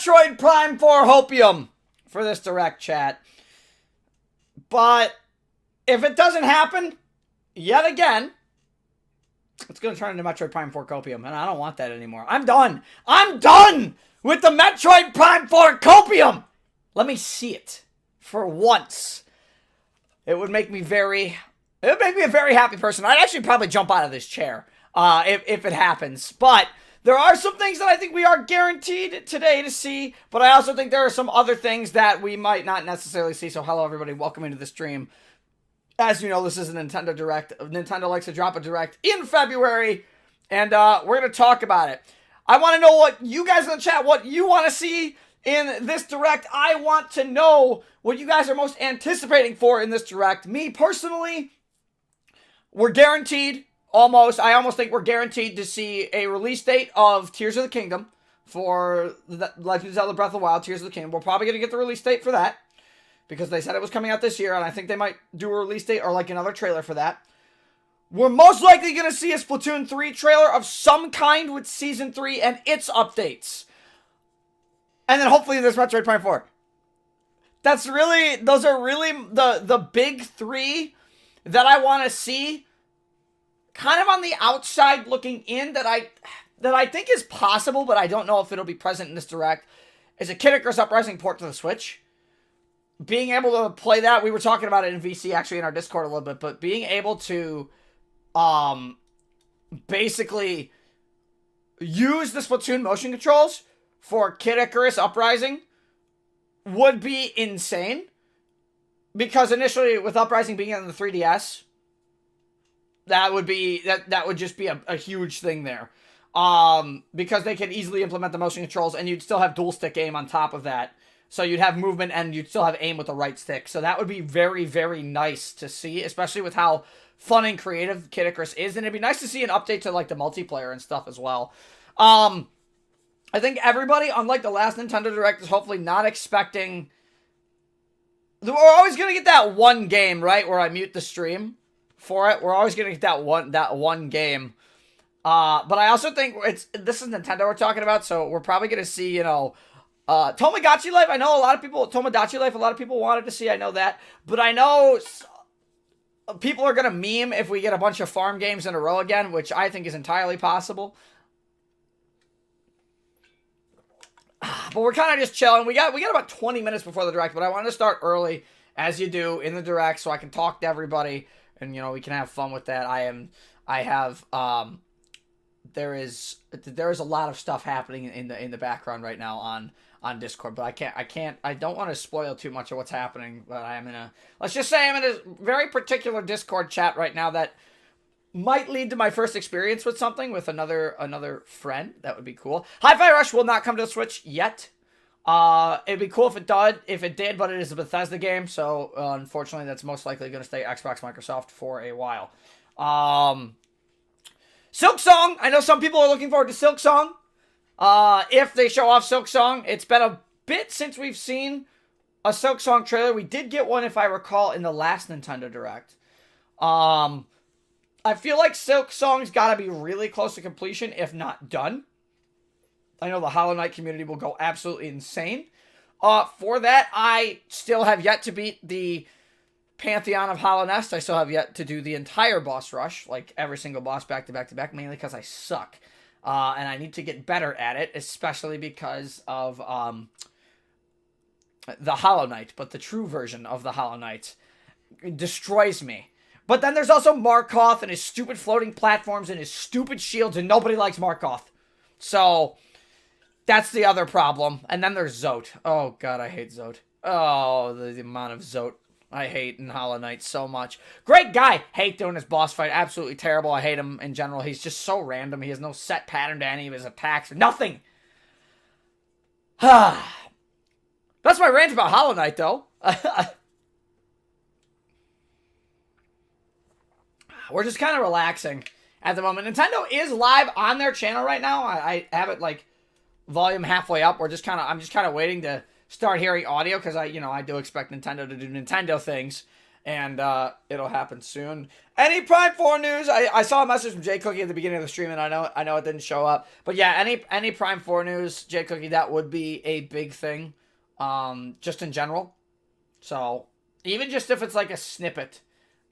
Metroid Prime 4 COPIUM for this direct chat. But if it doesn't happen, yet again, it's going to turn into Metroid Prime 4 COPIUM, and I don't want that anymore. I'm done. I'm done with the Metroid Prime 4 COPIUM. Let me see it for once. It would make me a very happy person. I'd actually probably jump out of this chair if it happens. But there are some things that I think we are guaranteed today to see, but I also think there are some other things that we might not necessarily see. So hello, everybody. Welcome into the stream. As you know, this is a Nintendo Direct. Nintendo likes to drop a Direct in February, and we're going to talk about it. I want to know what you guys in the chat, what you want to see in this Direct. I want to know what you guys are most anticipating for in this Direct. Me, personally, we're guaranteed, I almost think we're guaranteed to see a release date of Tears of the Kingdom for the Legend of Zelda Breath of the Wild, Tears of the Kingdom. We're probably going to get the release date for that, because they said it was coming out this year, and I think they might do a release date or like another trailer for that. We're most likely going to see a Splatoon 3 trailer of some kind with Season 3 and its updates. And then hopefully there's Metroid Prime 4. Those are really the big three that I want to see. Kind of on the outside looking in that I think is possible, but I don't know if it'll be present in this Direct, is a Kid Icarus Uprising port to the Switch. Being able to play that, we were talking about it in VC actually in our Discord a little bit, but being able to basically use the Splatoon motion controls for Kid Icarus Uprising would be insane. Because initially with Uprising being on the 3DS, that would just be a huge thing there. Because they could easily implement the motion controls and you'd still have dual stick aim on top of that. So you'd have movement and you'd still have aim with the right stick. So that would be very, very nice to see, especially with how fun and creative Kid Icarus is. And it'd be nice to see an update to like the multiplayer and stuff as well. I think everybody, unlike the last Nintendo Direct, is hopefully not expecting... We're always going to get that one game, right, where I mute the stream for it. We're always going to get that one game. But I also think this is Nintendo we're talking about, so we're probably going to see, Tomodachi Life. I know a lot of people wanted to see, I know that. But I know people are going to meme if we get a bunch of farm games in a row again, which I think is entirely possible. But we're kind of just chilling. We got about 20 minutes before the Direct, but I wanted to start early, as you do, in the Direct, so I can talk to everybody, and, we can have fun with that. I I have there is a lot of stuff happening in the background right now on Discord, but I don't want to spoil too much of what's happening, but let's just say I'm in a very particular Discord chat right now that might lead to my first experience with something with another friend. That would be cool. Hi-Fi Rush will not come to the Switch yet. It'd be cool if it did, but it is a Bethesda game, so unfortunately that's most likely going to stay Xbox Microsoft for a while. Silksong, I know some people are looking forward to Silksong. If they show off Silksong, it's been a bit since we've seen a Silksong trailer. We did get one, if I recall, in the last Nintendo Direct. I feel like Silksong's got to be really close to completion, if not done. I know the Hollow Knight community will go absolutely insane. For that, I still have yet to beat the Pantheon of Hollow Nest. I still have yet to do the entire boss rush, like every single boss back to back to back, mainly because I suck. And I need to get better at it, especially because of the Hollow Knight. But the true version of the Hollow Knight destroys me. But then there's also Markoth and his stupid floating platforms and his stupid shields, and nobody likes Markoth. So that's the other problem. And then there's Zote. Oh, God, I hate Zote. Oh, the amount of Zote I hate in Hollow Knight so much. Great guy. Hate doing his boss fight. Absolutely terrible. I hate him in general. He's just so random. He has no set pattern to any of his attacks. Nothing. That's my rant about Hollow Knight, though. We're just kind of relaxing at the moment. Nintendo is live on their channel right now. I have it, like, volume halfway up. I'm just kind of waiting to start hearing audio, because I do expect Nintendo to do Nintendo things, and it'll happen soon. Any Prime 4 news? I saw a message from Jay Cookie at the beginning of the stream, and I know it didn't show up. But yeah, any Prime 4 news, Jay Cookie, that would be a big thing, just in general. So even just if it's like a snippet,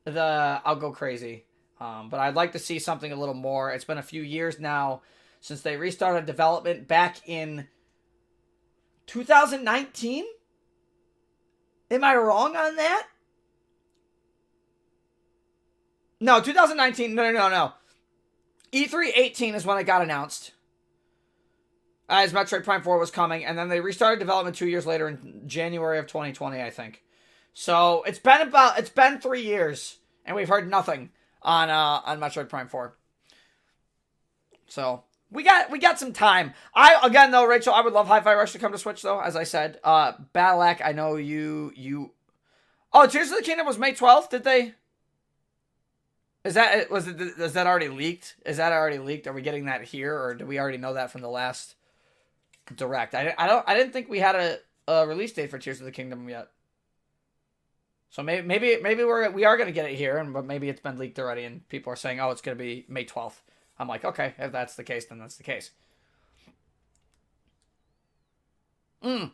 I'll go crazy. But I'd like to see something a little more. It's been a few years now since they restarted development back in 2019? Am I wrong on that? No, 2019. No. E3 18 is when it got announced, as Metroid Prime 4 was coming, and then they restarted development 2 years later in January of 2020, I think. So it's been 3 years, and we've heard nothing on Metroid Prime 4. So we got some time. Again though, Rachel, I would love Hi-Fi Rush to come to Switch though, as I said. Battleac, I know you Oh, Tears of the Kingdom was May 12th, did they? Is that already leaked? Is that already leaked? Are we getting that here, or do we already know that from the last Direct? I didn't think we had a release date for Tears of the Kingdom yet. So maybe we are gonna get it here, but maybe it's been leaked already, and people are saying, oh, it's gonna be May 12th. I'm like, okay, if that's the case, then that's the case. I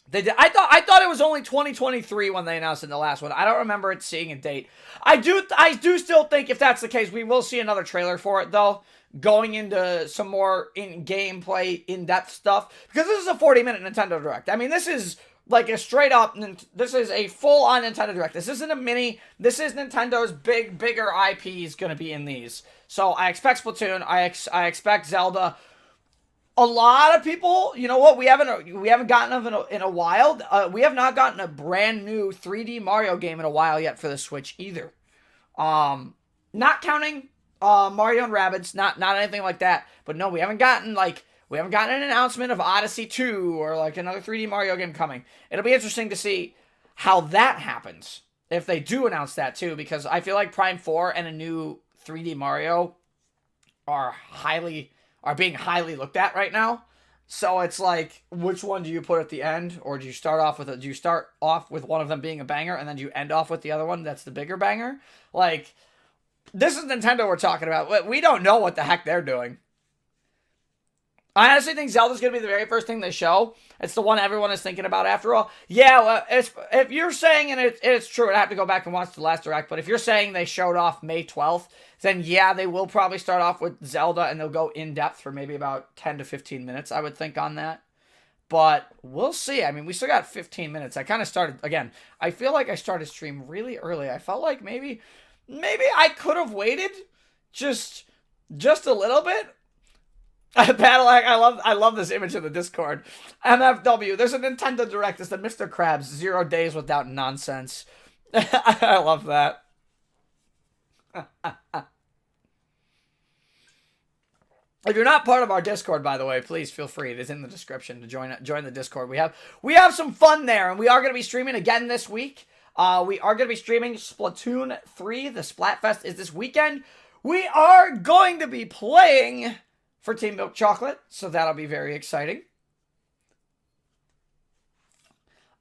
thought it was only 2023 when they announced it in the last one. I don't remember it seeing a date. I do still think if that's the case, we will see another trailer for it though, going into some more gameplay, in-depth stuff, because this is a 40-minute Nintendo Direct. I mean, this is like a straight up, this is a full-on Nintendo Direct. This isn't a mini. This is Nintendo's bigger IPs going to be in these. So I expect Splatoon. I expect Zelda. A lot of people, you know what? We haven't gotten them in a while. We have not gotten a brand new 3D Mario game in a while yet for the Switch either. Not counting Mario and Rabbids, not anything like that. But no, we haven't gotten an announcement of Odyssey 2 or like another 3D Mario game coming. It'll be interesting to see how that happens if they do announce that too, because I feel like Prime 4 and a new 3D Mario are being highly looked at right now. So it's like, which one do you put at the end, or do you start off with one of them being a banger and then do you end off with the other one that's the bigger banger? Like, this is Nintendo we're talking about. We don't know what the heck they're doing. I honestly think Zelda's going to be the very first thing they show. It's the one everyone is thinking about after all. Yeah, well, if you're saying, and it's true, I'd have to go back and watch the last Direct, but if you're saying they showed off May 12th, then yeah, they will probably start off with Zelda, and they'll go in-depth for maybe about 10 to 15 minutes, I would think, on that. But we'll see. I mean, we still got 15 minutes. I kind of started, again, I feel like I started stream really early. I felt like maybe I could have waited Just a little bit. Battleact, I love this image in the Discord. MFW, there's a Nintendo Direct. It's the Mr. Krabs, 0 days without nonsense. I love that. If you're not part of our Discord, by the way, please feel free. It is in the description to join the Discord. We have some fun there, and we are going to be streaming again this week. We are going to be streaming Splatoon 3. The Splatfest is this weekend. We are going to be playing for Team Milk Chocolate, so that'll be very exciting.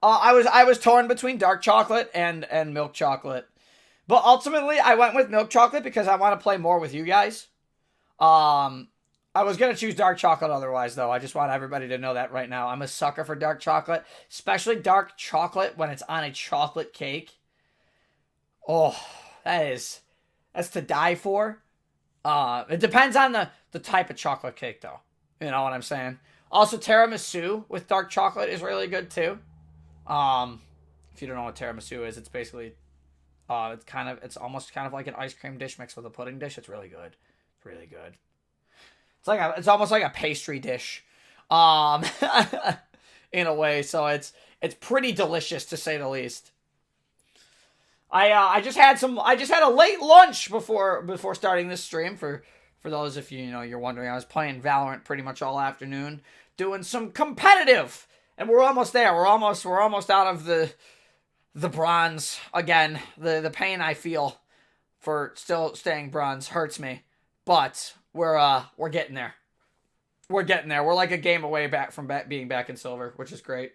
I was torn between dark chocolate and milk chocolate, but ultimately I went with milk chocolate because I want to play more with you guys. I was gonna choose dark chocolate otherwise, though. I just want everybody to know that right now. I'm a sucker for dark chocolate, especially dark chocolate when it's on a chocolate cake. Oh, that's to die for. It depends on the type of chocolate cake, though. You know what I'm saying? Also, tiramisu with dark chocolate is really good, too. If you don't know what tiramisu is, it's basically, it's almost kind of like an ice cream dish mixed with a pudding dish. It's really good. It's really good. It's almost like a pastry dish, in a way. So it's pretty delicious, to say the least. I just had a late lunch before starting this stream. For those of you, you're wondering, I was playing Valorant pretty much all afternoon, doing some competitive, and we're almost there. We're almost out of the bronze again. The pain I feel for still staying bronze hurts me, but we're getting there. We're getting there. We're like a game away from being back in silver, which is great.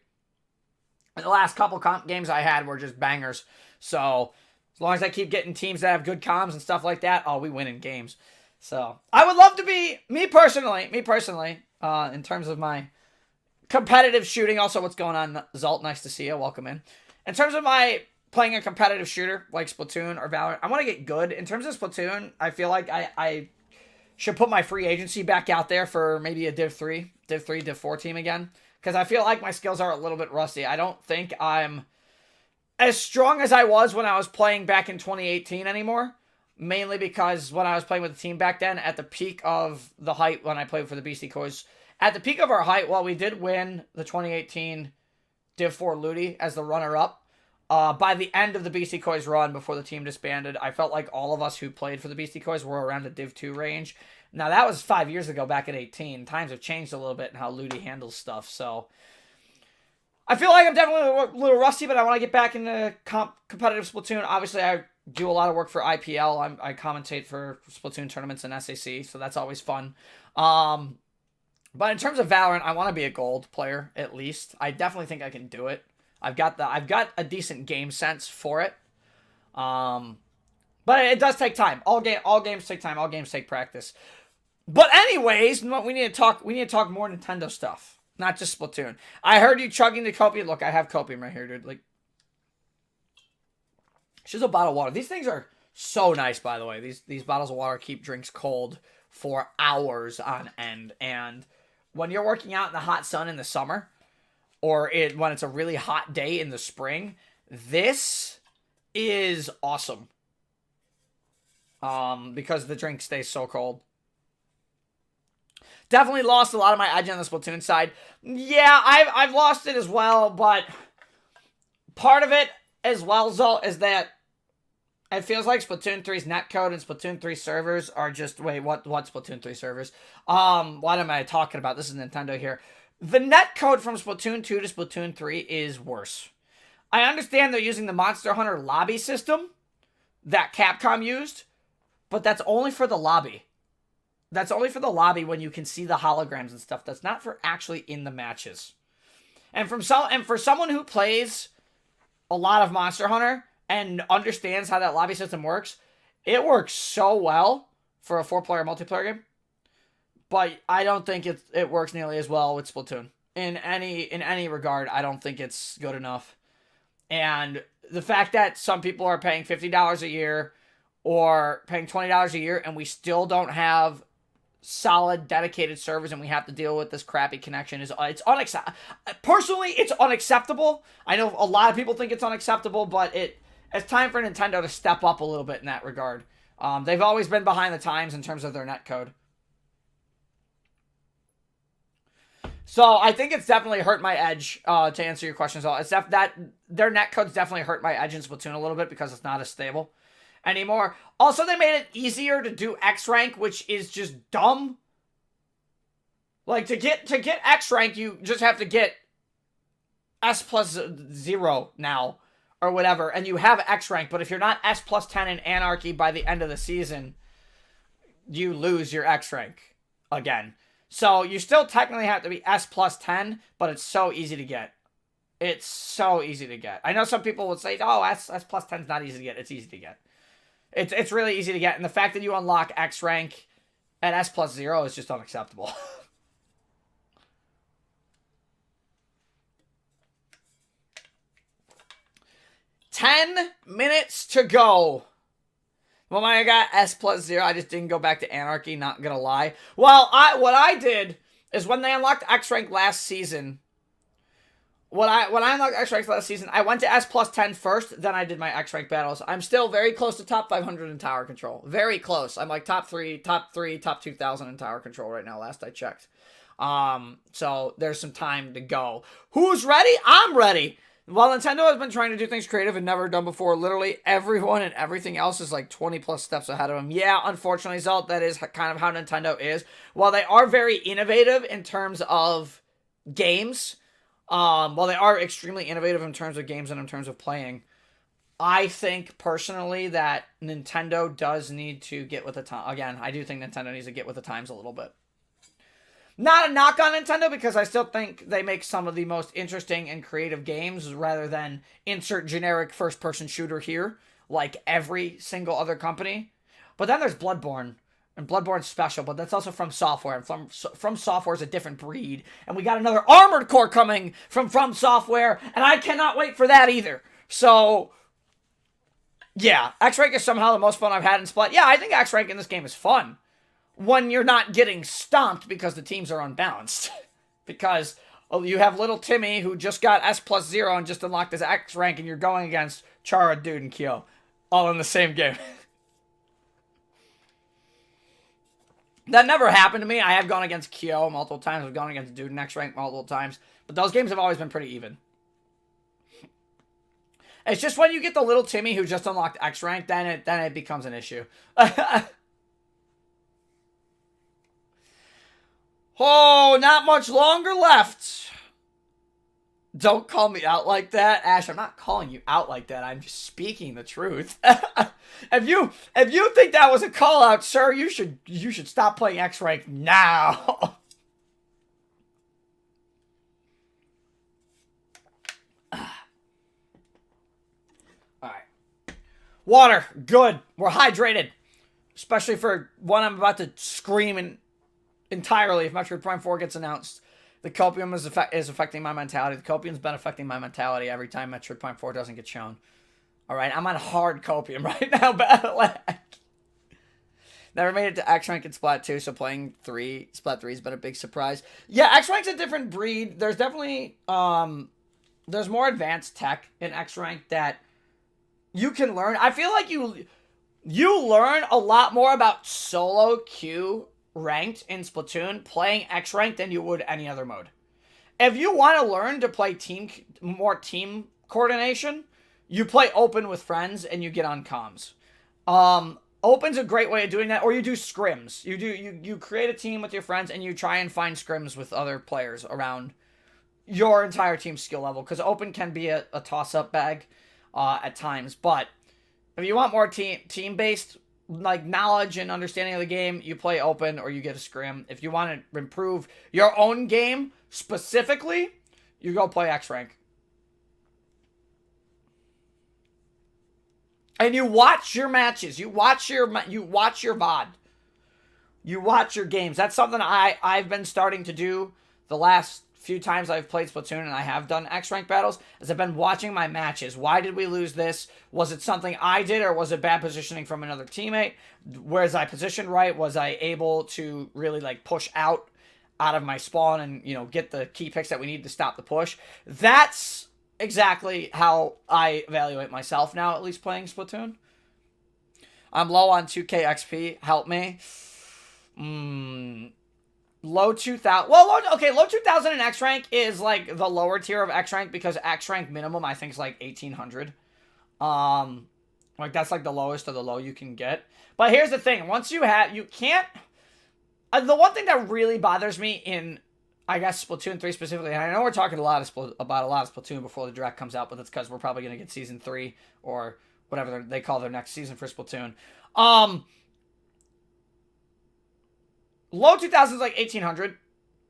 And the last couple comp games I had were just bangers. So as long as I keep getting teams that have good comms and stuff like that, we win in games. So I would love to be, me personally, in terms of my competitive shooting. Also, what's going on, Zalt? Nice to see you. Welcome in. In terms of my playing a competitive shooter like Splatoon or Valorant, I want to get good. In terms of Splatoon, I feel like I should put my free agency back out there for maybe a Div 3, Div 4 team again. Because I feel like my skills are a little bit rusty. I don't think I'm as strong as I was when I was playing back in 2018 anymore. Mainly because when I was playing with the team back then, at the peak of the height when I played for the Beastie Coys, at the peak of our height, while we did win the 2018 Div 4 Ludi as the runner-up, by the end of the Beastie Coys run before the team disbanded, I felt like all of us who played for the Beastie Coys were around the Div 2 range. Now, that was 5 years ago, back at 18. Times have changed a little bit in how Ludi handles stuff, so I feel like I'm definitely a little rusty, but I want to get back into competitive Splatoon. Obviously, I do a lot of work for IPL. I commentate for Splatoon tournaments and SAC, so that's always fun. But in terms of Valorant, I want to be a gold player, at least. I definitely think I can do it. I've got a decent game sense for it. But it does take time. All games take time. All games take practice. But anyways, we need to talk more Nintendo stuff, not just Splatoon. I heard you chugging the COPIUM. Look, I have COPIUM right here, dude. Like, it's just a bottle of water. These things are so nice, by the way. These bottles of water keep drinks cold for hours on end. And when you're working out in the hot sun in the summer, or when it's a really hot day in the spring, this is awesome. Because the drink stays so cold. Definitely lost a lot of my edge on the Splatoon side. Yeah, I've lost it as well, but part of it as well, Zol, is that it feels like Splatoon 3's netcode and Splatoon 3 servers are just... Wait, what Splatoon 3 servers? What am I talking about? This is Nintendo here. The netcode from Splatoon 2 to Splatoon 3 is worse. I understand they're using the Monster Hunter lobby system that Capcom used, but that's only for the lobby. That's only for the lobby when you can see the holograms and stuff. That's not for actually in the matches. And for someone who plays a lot of Monster Hunter and understands how that lobby system works, it works so well for a 4-player multiplayer game. But I don't think it works nearly as well with Splatoon. In any regard, I don't think it's good enough. And the fact that some people are paying $50 a year or paying $20 a year and we still don't have solid, dedicated servers and we have to deal with this crappy connection it's unacceptable. Personally, it's unacceptable. I know a lot of people think it's unacceptable, but it's time for Nintendo to step up a little bit in that regard. They've always been behind the times in terms of their netcode. So I think it's definitely hurt my edge, to answer your question as well. It's that their netcode's definitely hurt my edge in Splatoon a little bit because it's not as stable anymore. Also, they made it easier to do X rank, which is just dumb. Like, to get X rank, you just have to get S+0 now, or whatever, and you have X rank, but if you're not S+10 in Anarchy by the end of the season, you lose your X rank again. So you still technically have to be S+10, but it's so easy to get. It's so easy to get. I know some people would say, oh, S+10 is not easy to get. It's easy to get. It's really easy to get, and the fact that you unlock X rank at S+0 is just unacceptable. $10 minutes to go. Well, when I got S+0, I just didn't go back to Anarchy, not gonna lie. Well, what I did is when they unlocked X rank last season, when I unlocked X rank last season, I went to S+10 first, then I did my X rank battles. I'm still very close to top 500 in tower control. Very close. I'm like top 2,000 in tower control right now, last I checked. So there's some time to go. Who's ready? I'm ready. While Nintendo has been trying to do things creative and never done before, literally everyone and everything else is like 20 plus steps ahead of them. Yeah, unfortunately, Zelt, that is kind of how Nintendo is. While they are very innovative in terms of games, while they are extremely innovative in terms of games and in terms of playing, I think personally that Nintendo does need to get with the time. Again, I do think Nintendo needs to get with the times a little bit. Not a knock on Nintendo, because I still think they make some of the most interesting and creative games rather than insert generic first-person shooter here, like every single other company. But then there's Bloodborne, and Bloodborne's special, but that's also From Software, and From Software is a different breed. And we got another Armored Core coming from Software, and I cannot wait for that either. So, yeah, X-Rank is somehow the most fun I've had in Splat. Yeah, I think X-Rank in this game is fun when you're not getting stomped because the teams are unbalanced. Because you have little Timmy who just got S+0 and just unlocked his X rank, and you're going against Chara, Dude, and Kyo. All in the same game. That never happened to me. I have gone against Kyo multiple times. I've gone against Dude in X rank multiple times. But those games have always been pretty even. It's just when you get the little Timmy who just unlocked X rank, then it becomes an issue. Oh, not much longer left. Don't call me out like that. Ash, I'm not calling you out like that. I'm just speaking the truth. If you think that was a call out, sir, you should stop playing X rank now. Alright. Water. Good. We're hydrated. Especially for one I'm about to scream entirely if Metroid Prime 4 gets announced. The COPIUM is affecting my mentality. The COPIUM's been affecting my mentality every time Metroid Prime 4 doesn't get shown. Alright, I'm on hard COPIUM right now, Battleac. Never made it to X rank in Splat 2, so playing Splat 3 has been a big surprise. Yeah, X rank's a different breed. There's definitely there's more advanced tech in X rank that you can learn. I feel like you learn a lot more about solo queue ranked in Splatoon playing X rank than you would any other mode. If you want to learn to play more team coordination, you play open with friends and you get on comms. Open's a great way of doing that, or you do scrims. You create a team with your friends and you try and find scrims with other players around your entire team's skill level, because open can be a toss-up bag at times. But if you want more team-based like knowledge and understanding of the game, you play open or you get a scrim. If you want to improve your own game specifically, you go play X rank. And you watch your matches. You watch your VOD. You watch your games. That's something I've been starting to do the last few times I've played Splatoon, and I have done X rank battles, is I've been watching my matches. Why did we lose this? Was it something I did, or was it bad positioning from another teammate? Was I positioned right? Was I able to really like push out of my spawn and, you know, get the key picks that we need to stop the push? That's exactly how I evaluate myself now, at least playing Splatoon. I'm low on 2K XP. Help me. Low 2000. Well, low 2000 in X rank is like the lower tier of X rank because X rank minimum I think is like 1800. Like that's like the lowest of the low you can get. But here's the thing: once you can't. The one thing that really bothers me in, I guess, Splatoon 3 specifically, and I know we're talking about a lot of Splatoon before the Direct comes out, but that's because we're probably going to get Season 3 or whatever they call their next season for Splatoon. Low 2000 is like 1800.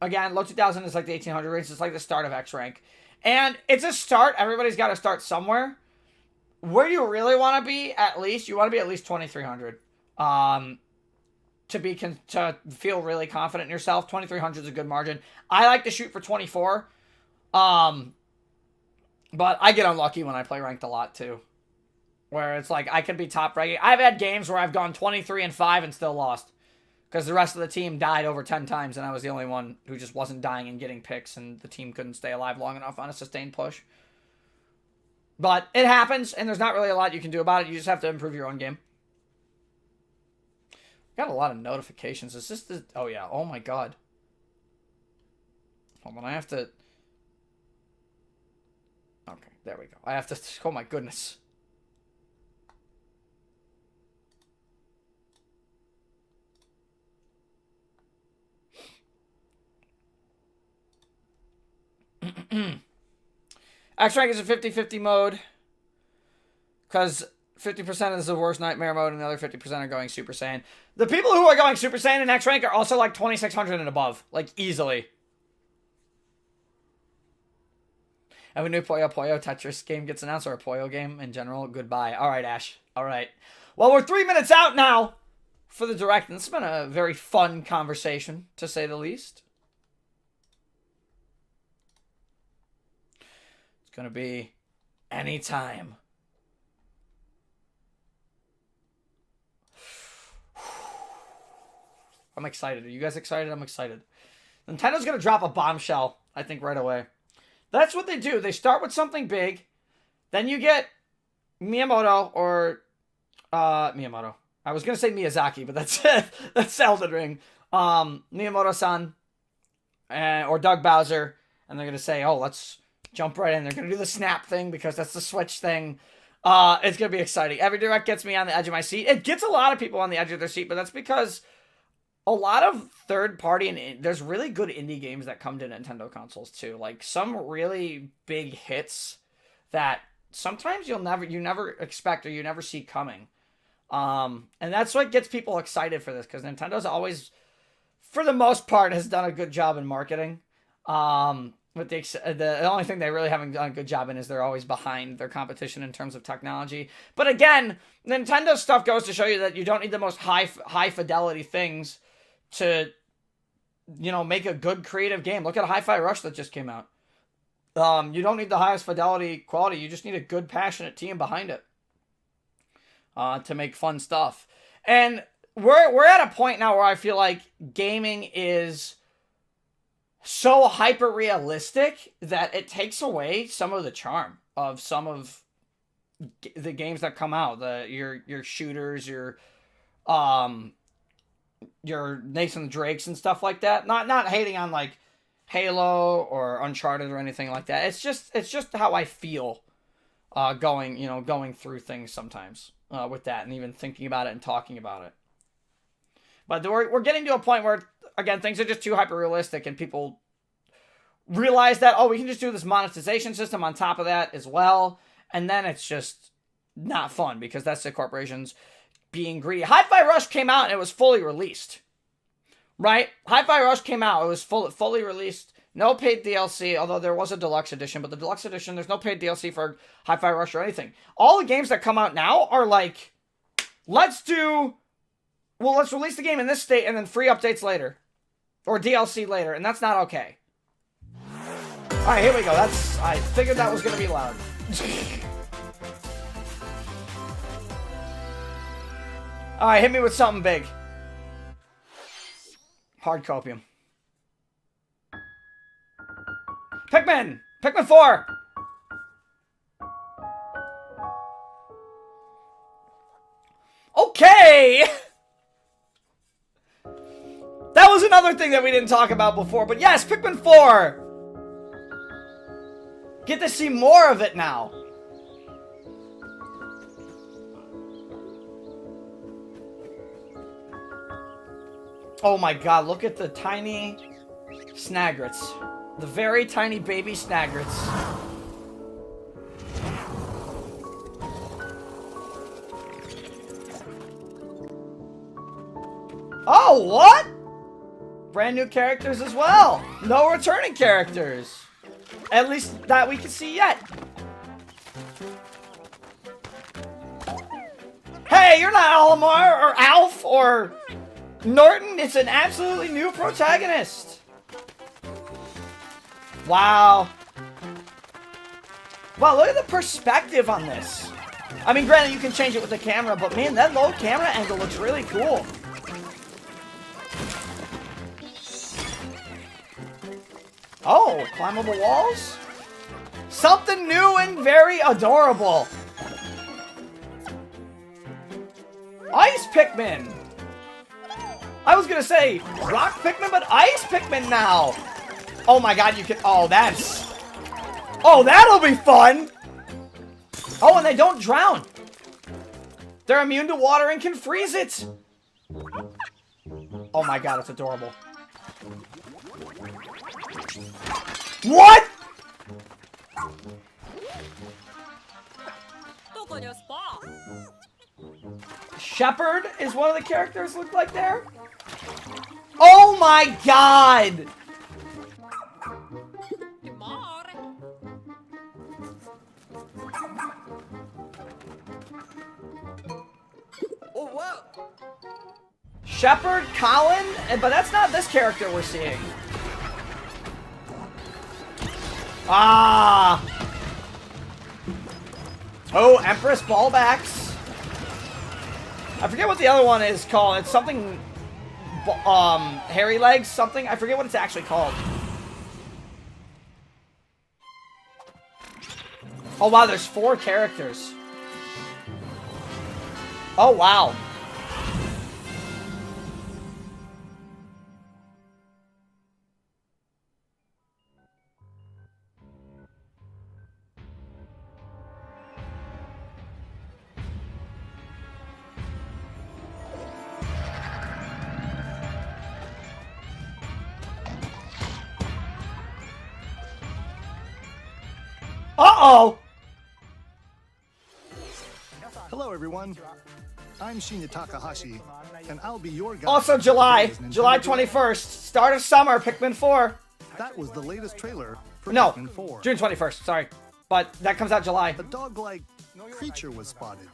Again, low 2000 is like the 1800 range. It's like the start of X rank. And it's a start. Everybody's got to start somewhere. Where you really want to be, you want to be at least 2300. To feel really confident in yourself. 2300 is a good margin. I like to shoot for 24. But I get unlucky when I play ranked a lot too. Where it's like I can be top ranking. I've had games where I've gone 23-5 and still lost. Because the rest of the team died over 10 times and I was the only one who just wasn't dying and getting picks and the team couldn't stay alive long enough on a sustained push. But it happens and there's not really a lot you can do about it. You just have to improve your own game. Got a lot of notifications. Is this the... Oh, yeah. Oh, my God. Hold on. I have to... Okay. There we go. I have to... Oh, my goodness. X-Rank is a 50-50 mode. Because 50% is the worst nightmare mode and the other 50% are going Super Saiyan. The people who are going Super Saiyan in X-Rank are also like 2600 and above. Like, easily. I have a new Puyo Tetris game gets announced, or a Puyo game in general. Goodbye. Alright, Ash. Alright. Well, we're 3 minutes out now for the Direct. And this has been a very fun conversation, to say the least. It's going to be anytime. I'm excited. Are you guys excited? I'm excited. Nintendo's going to drop a bombshell, I think, right away. That's what they do. They start with something big. Then you get Miyamoto or... Miyamoto. I was going to say Miyazaki, but that's that's Elden Ring. Miyamoto-san or Doug Bowser. And they're going to say, oh, let's jump right in. They're going to do the snap thing because that's the Switch thing. It's going to be exciting. Every Direct gets me on the edge of my seat. It gets a lot of people on the edge of their seat, but that's because... a lot of third-party and there's really good indie games that come to Nintendo consoles too. Like some really big hits that sometimes you never expect or you never see coming. And that's what gets people excited for this because Nintendo's always, for the most part, has done a good job in marketing. But the only thing they really haven't done a good job in is they're always behind their competition in terms of technology. But again, Nintendo stuff goes to show you that you don't need the most high fidelity things to, you know, make a good creative game. Look at Hi-Fi Rush that just came out. You don't need the highest fidelity quality. You just need a good, passionate team behind it to make fun stuff. And we're at a point now where I feel like gaming is so hyper realistic that it takes away some of the charm of some of the games that come out. Your shooters, your Nathan Drakes and stuff like that. Not hating on like Halo or Uncharted or anything like that. It's just how I feel going through things sometimes with that and even thinking about it and talking about it. But we're getting to a point where, again, things are just too hyper realistic and people realize that, oh, we can just do this monetization system on top of that as well. And then it's just not fun because that's the corporations being greedy. Hi-Fi Rush came out and it was fully released. Right? Hi-Fi Rush came out. It was fully released. No paid DLC, although there was a deluxe edition. But the deluxe edition, there's no paid DLC for Hi-Fi Rush or anything. All the games that come out now are like, let's release the game in this state and then free updates later. Or DLC later. And that's not okay. Alright, here we go. I figured that was going to be loud. Alright, hit me with something big. Hard copium. Pikmin! Pikmin 4! Okay! Hey! That was another thing that we didn't talk about before, but yes, Pikmin 4! Get to see more of it now. Oh my god, look at the tiny Snagrets. The very tiny baby Snagrets. Oh, what? Brand new characters as well. No returning characters. At least that we can see yet. Hey, you're not Olimar or Alf or Norton. It's an absolutely new protagonist. Wow. Wow, look at the perspective on this. I mean, granted, you can change it with the camera, but man, that low camera angle looks really cool. Oh, climbable walls? Something new and very adorable. Ice Pikmin. I was gonna say rock Pikmin, but ice Pikmin now. Oh my god, you can. Oh, that's. Oh, that'll be fun. Oh, and they don't drown. They're immune to water and can freeze it. Oh my god, it's adorable. What? Shepherd is one of the characters look like there. Oh my god! Oh wow! Shepherd, Colin, but that's not this character we're seeing. Ah! Oh, Empress Ballbacks. I forget what the other one is called. It's something, Hairy Legs, something. I forget what it's actually called. Oh wow, there's 4 characters. Oh wow. Uh-oh! Hello, everyone. I'm Shinya Takahashi, and I'll be your guide. Also July 21st, start of summer, Pikmin 4. That was the latest trailer for No, Pikmin 4. June 21st, sorry. But that comes out July. A dog-like creature was spotted.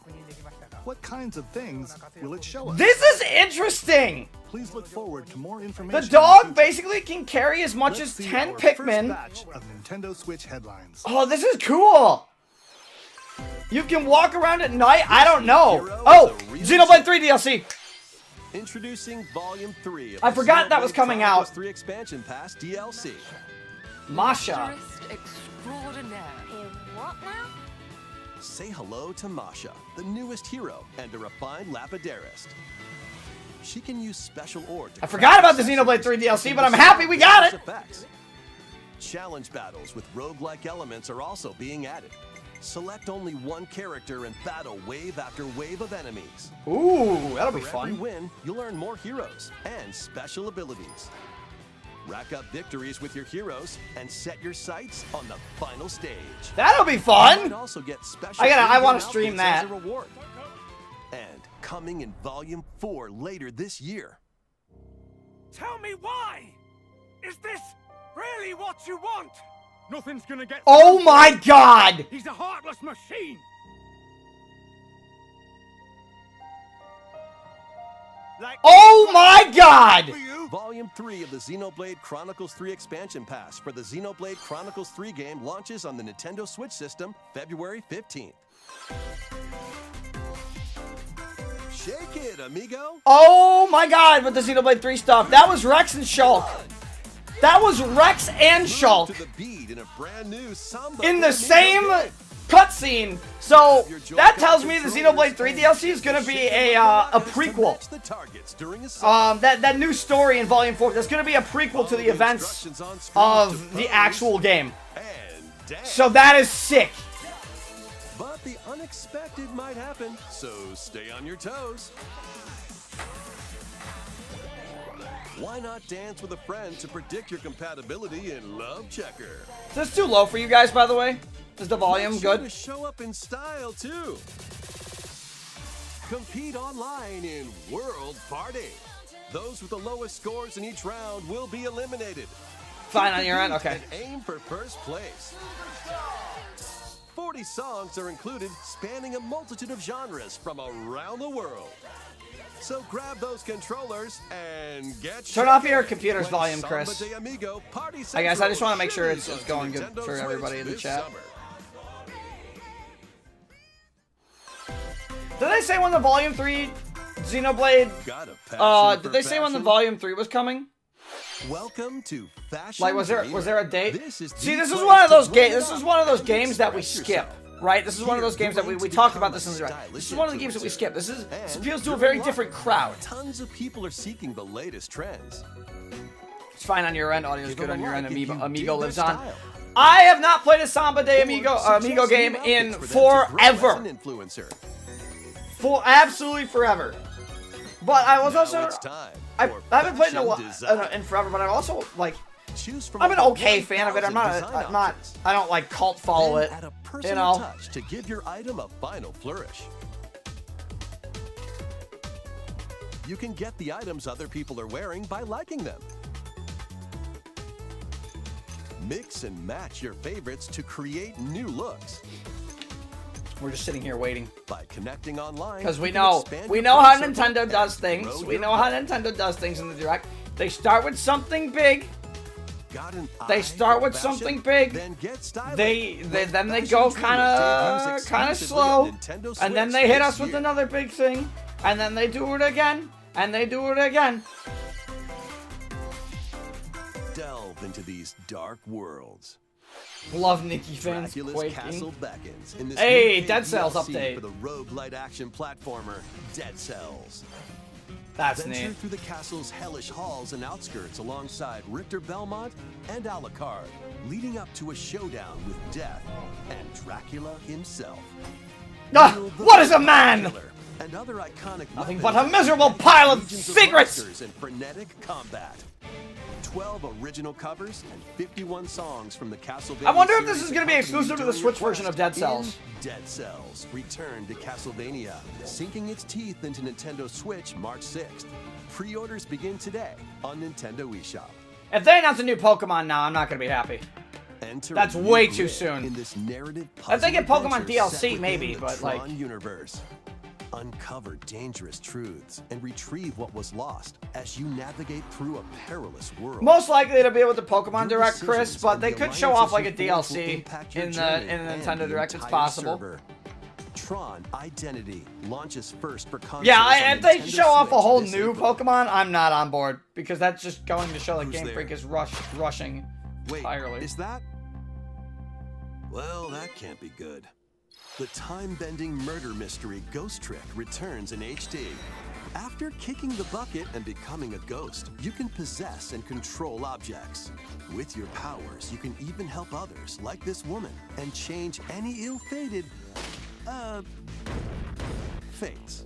What kinds of things will it show us? This is interesting! Please look forward to more information. The dog basically can carry as much as 10 Pikmin. Batch of Nintendo Switch headlines. Oh, this is cool! You can walk around at night? I don't know. Oh, Xenoblade 3 DLC. Introducing Volume 3 of I forgot that was coming out. 3 Expansion Pass DLC. Masha. What now? Say hello to Masha, the newest hero and a refined Lapidarist. She can use special ore to I forgot about the Xenoblade 3 DLC, but I'm happy we got it. Effects. Challenge battles with roguelike elements are also being added. Select only one character and battle wave after wave of enemies. Ooh, that'll be For every fun. win, you'll earn more heroes and special abilities. Rack up victories with your heroes and set your sights on the final stage. That'll be You fun. might also get special I want to in-game stream outfits as that. a reward. And coming in Volume 4 later this year. Tell me why! Is this really what you want? Nothing's gonna get. Oh my god! He's a heartless machine! Like Oh my god! for you? Volume 3 of the Xenoblade Chronicles 3 Expansion Pass for the Xenoblade Chronicles 3 game launches on the Nintendo Switch system February 15th. Shake it, amigo! Oh my god, with the Xenoblade 3 stuff. That was Rex and Shulk. That was Rex and Move Shulk to the beat in a brand new samba in the Amigo same game. cutscene. So that tells me the Xenoblade 3 DLC is gonna be a prequel. That new story in Volume 4, that's gonna be a prequel to the events of the actual game. So that is sick. But the unexpected might happen, so stay on your toes. Why not dance with a friend to predict your compatibility in Love Checker? Is this too low for you guys, by the way? Is the volume good? To show up in style too. Compete online in World Party. Those with the lowest scores in each round will be eliminated. Fine on your end? Okay. And aim for first place. 40 songs are included, spanning a multitude of genres from around the world. So grab those controllers and get turn off your computer's volume, Chris. I guess I just want to make sure it's going good for everybody in the chat. Did they say when the Volume 3 Xenoblade? Did they say when the Volume 3 was coming? Welcome to Fashion. Like, was there a date? See, this is one of those games. This is one of those games that we skip. Right? This is one of those games that we talked about this in the direct. This is one of the games that we skip. This appeals to a very different crowd. Tons of people are seeking the latest trends. It's fine on your end. Audio's good on your end. Amigo lives on. I have not played a Samba de Amigo game in forever. For absolutely forever. But I was also I haven't played in forever, but I'm also like I'm an okay fan of it. I don't like cult follow it. You know, touch to give your item a final flourish. You can get the items other people are wearing by liking them. Mix and match your favorites to create new looks. We're just sitting here waiting. By connecting online, because we know how Nintendo does things. We know how Nintendo does things in the direct. They start with something big. They start with something big. Then they go kind of slow, and then they hit us with another big thing, and then they do it again, and they do it again. Delve into these dark worlds. Love Nikki fans quaking. In this hey, Dead Cells update for the roguelite action platformer Dead Cells. That's Venture neat. through the castle's hellish halls and outskirts alongside Richter Belmont and Alucard, leading up to a showdown with Death and Dracula himself. What is a man? And other iconic nothing but a miserable pile of secrets and frenetic combat. 12 original covers and 51 songs from the Castlevania. I wonder if this is going to be exclusive to the Switch version of Dead Cells. Dead Cells return to Castlevania, sinking its teeth into Nintendo Switch March 6th. Pre-orders begin today on Nintendo eShop. If they announce a new Pokemon now, I'm not going to be happy. That's way too soon. In this narrative if they get Pokemon DLC, maybe, but like. Universe. Uncover dangerous truths and retrieve what was lost as you navigate through a perilous world. Most likely it'll be with the Pokemon Direct, Chris, but they could show off like a DLC in the Nintendo Direct. It's possible. Tron Identity launches first for consoles. Yeah, if they show off a whole new Pokemon, I'm not on board because that's just going to show that Game Freak is rushing entirely. Is that? Well, that can't be good. The time-bending murder mystery Ghost Trick returns in HD. After kicking the bucket and becoming a ghost, you can possess and control objects. With your powers, you can even help others, like this woman, and change any ill-fated, fates.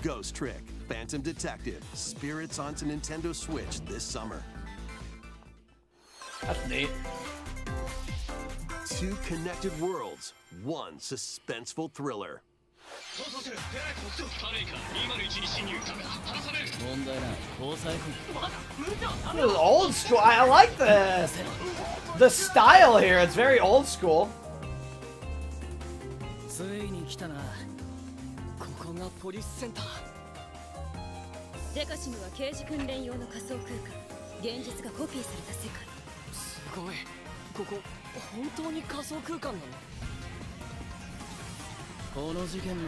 Ghost Trick, Phantom Detective, Spirits onto Nintendo Switch this summer. That's neat. 2 connected worlds, 1 suspenseful thriller. This is old school. I like the style here. It's very old school.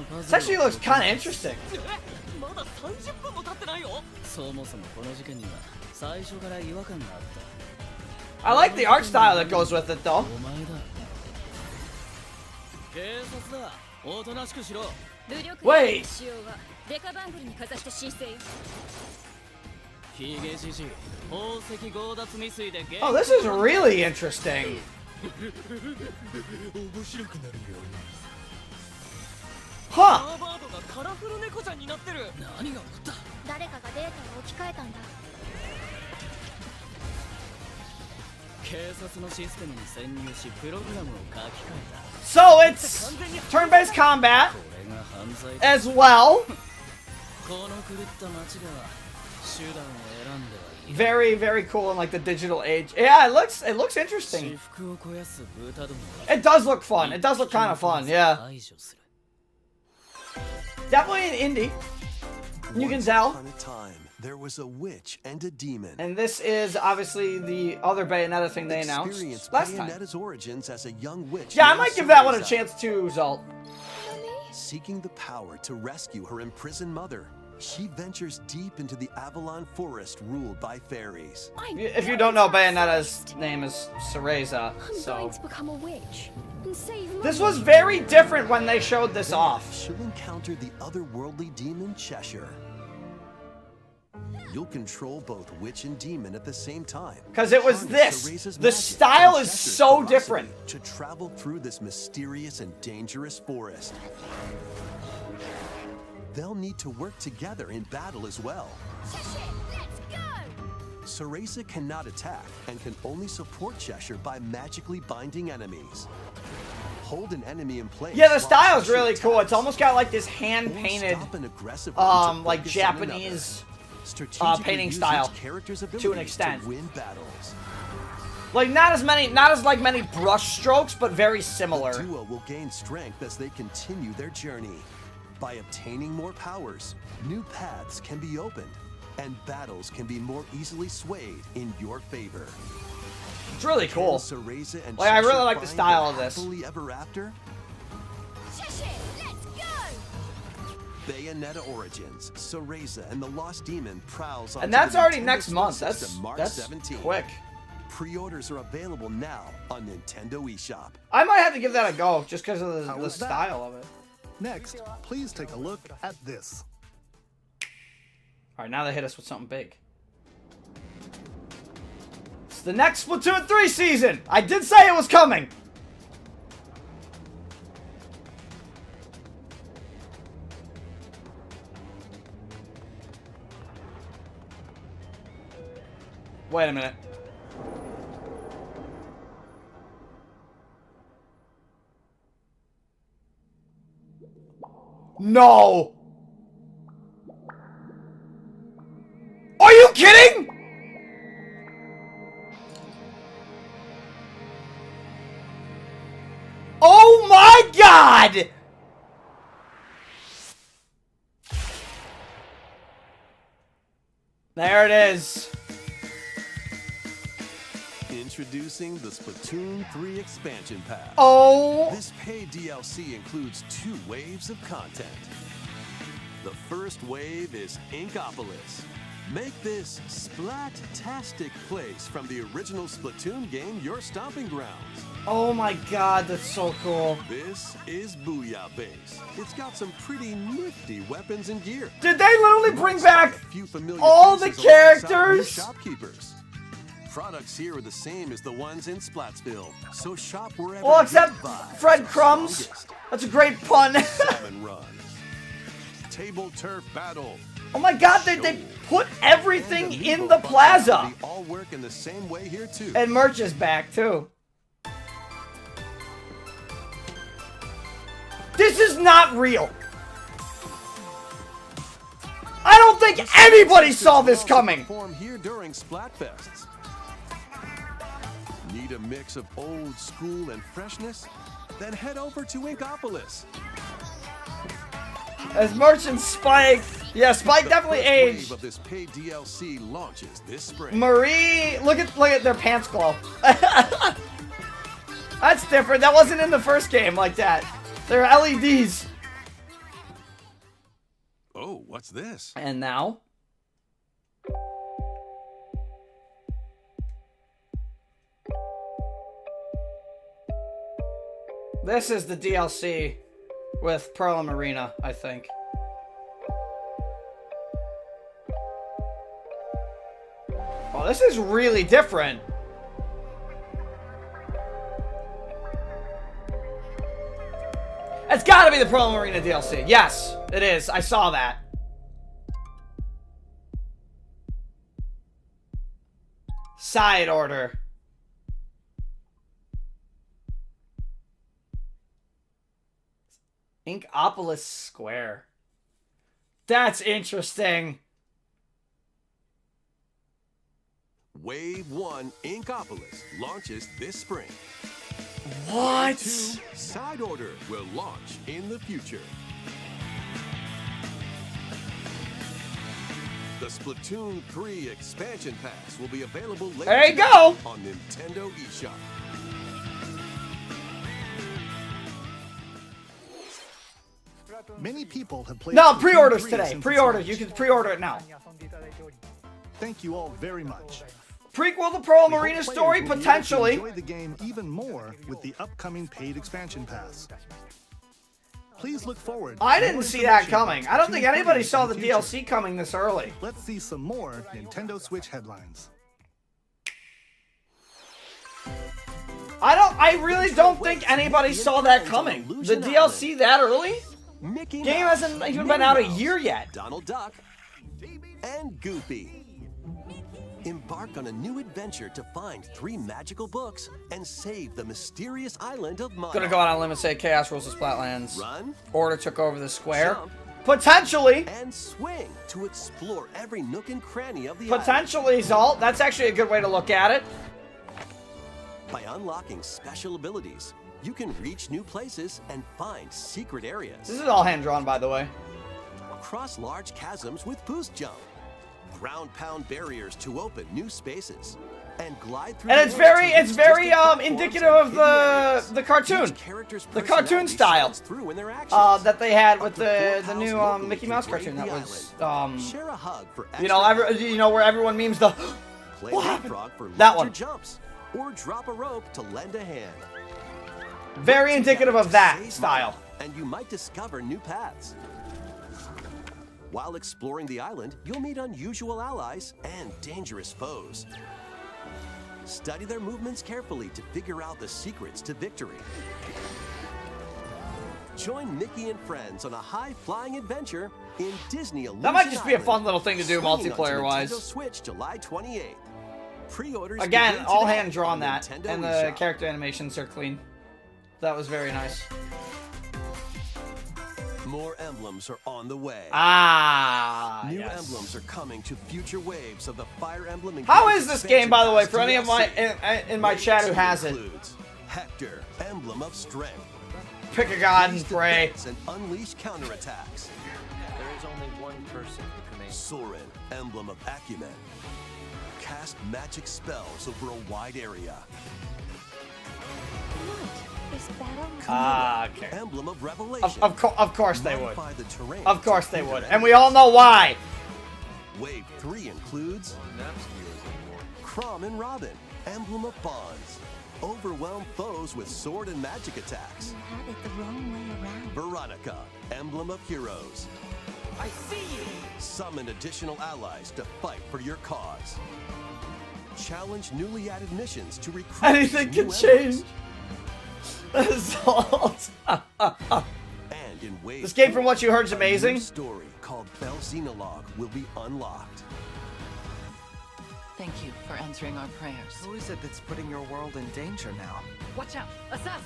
This actually looks kind of interesting. I like the art style that goes with it, though. Wait. Oh, this is really interesting. Huh. So it's turn-based combat as well. Very, very cool in like the digital age. Yeah, it looks interesting. It does look fun. It does look kind of fun. Yeah. Definitely an indie. You can tell. Once upon a time, there was a witch and a demon. And this is obviously the other Bayonetta thing they announced Experience last time. Bayonetta's origins as a young witch. Yeah, I named might give that one a Cereza. chance too, Zalt. Seeking the power to rescue her imprisoned mother, she ventures deep into the Avalon Forest ruled by fairies. If you don't know, Bayonetta's name is Cereza, so... I'm going to become a witch and save Mummy. This was very different when they showed this off. She'll encounter the otherworldly demon Cheshire. You'll control both witch and demon at the same time. Because it was Harness this. Cereza's The magic style and is Cheshire's so ferocity different. to travel through this mysterious and dangerous forest. They'll need to work together in battle as well. Let's go! Cereza cannot attack and can only support Cheshire by magically binding enemies. Hold an enemy in place. Yeah, the while style is Cheshire really cool. attacks. It's almost got like this Or hand-painted, stop an aggressive one to like focus on another. Japanese, Strategically painting use style each character's to an abilities extent. to win battles. like not as many brush strokes, but very similar. The duo will gain strength as they continue their journey. By obtaining more powers, new paths can be opened, and battles can be more easily swayed in your favor. It's really cool. Can Cereza and Like, I really Cheshire like the find style their of this. happily ever after? Cheshire, let's go! Bayonetta Origins, Cereza and the Lost Demon prowls on. And that's already next month. That's March 17th. quick. Pre-orders are available now on Nintendo eShop. I might have to give that a go just because of How the was that? style of it. Next, please take a look at this. All right, now they hit us with something big. It's the next Splatoon 3 season. I did say it was coming. Wait a minute. No! Are you kidding? Oh my god! There it is. Introducing the Splatoon 3 expansion pack. Oh, This paid DLC includes 2 waves of content. The first wave is Inkopolis. Make this splat-tastic place from the original Splatoon game your stomping grounds. oh my god, that's so cool. This is Booyah Base. It's got some pretty nifty weapons and gear. Did they literally bring back A few familiar all the faces alongside characters? new shopkeepers. Products here are the same as the ones in Splatsville, so shop wherever. Well, except your vibes Fred are Crumbs. strongest. That's a great pun. Salmon Run. Table Turf Battle. Oh my god, they put everything And in Amiibo the functionality plaza. all work in the same way here too. And merch is back too. This is not real. I don't think anybody saw this coming. Perform here during Splatfests. Need a mix of old school and freshness? Then head over to Inkopolis. As merch and Spike. Yeah, Spike The definitely first wave aged. of this paid DLC launches this spring. Marie, look at their pants glow. That's different. That wasn't in the first game like that. They're LEDs. Oh, what's this? And now? This is the DLC with Pearl and Marina, I think. Oh, this is really different. It's gotta be the Pearl and Marina DLC. Yes, it is. I saw that. Side order. Inkopolis Square. That's interesting. Wave 1 Inkopolis launches this spring. What? 2 Side Order will launch in the future. The Splatoon 3 expansion pass will be available later There you today go. on Nintendo eShop. Many people have played. No, Splatoon pre-orders 3 today. since its Pre-order. launch. You can pre-order it now. Thank you all very much. Prequel to Pearl We hope Marina players story, will be able to potentially. enjoy the game even more with the upcoming paid expansion pass. Please look forward. to I more didn't see that information coming. about I don't think Splatoon anybody 3 saw in the future. DLC coming this early. Let's see some more Nintendo Switch headlines. I really don't think anybody saw that coming. The DLC that early? Mickey Game Mouse, hasn't even Minnie been out a Mouse, year yet. Donald Duck, and Goofy. Embark on a new adventure to find 3 magical books and save the mysterious island of Mana. Gonna go out on a limb and say Chaos Rules the Splatlands. Run, Order took over the square. jump, Potentially. and swing to explore every nook and cranny of the Potentially, Zalt. That's actually a good way to look at it. island. By unlocking special abilities, you can reach new places and find secret areas. This is all hand-drawn, by the way. Cross large chasms with boost jump. Ground pound barriers to open new spaces. And glide through And the it's air very, to it's reach very distant platforms indicative and of hidden areas. the cartoon. Each character's The cartoon personality style. shines through in their actions. That they had Up with to the 4 new house locally Mickey can Mouse brave cartoon. That the was island. Share a hug for you know, where everyone memes the Play what happened? leapfrog for That larger one. jumps, or drop a rope to lend a hand. very indicative of that Save style. money, and you might discover new paths. While exploring the island, you'll meet unusual allies and dangerous foes. Study their movements carefully to figure out the secrets to victory. Join Mickey and friends on a high-flying adventure in Disney Illusion That might just be a Island, fun little thing to do swinging onto multiplayer-wise. Nintendo Switch July 28th. Pre-orders Again, begin all today hand-drawn on that, Nintendo and the eShop. character animations are clean. That was very nice. More emblems are on the way. Ah, New yes. emblems are coming to future waves of the Fire Emblem and How Games is this expansion game, by the way, pass for any of my DLC? in my Wave chat who 2 has it? includes Hector, Emblem of Strength. Pick a god and Seize the pray. pits and unleash counterattacks. There is only one person who commands. Soren, Emblem of Acumen. Cast magic spells over a wide area. What? Is that on? Ah, okay. Emblem of Revelation. Of course they would. Modify the terrain Of course to they fit would. your And we all know why. Wave 3 includes Crom and Robin, Emblem of Bonds. Overwhelm foes with sword and magic attacks. You had it the wrong way around. Veronica, Emblem of Heroes. I see you! Summon additional allies to fight for your cause. Challenge newly added missions to recruit Anything new can emblems. change. Assault. And in Wave This game, from 4, what you heard, is a amazing. new story called Bell Xenologue will be unlocked. Thank you for answering our prayers. Who is it that's putting your world in danger now? Watch out! Assassin!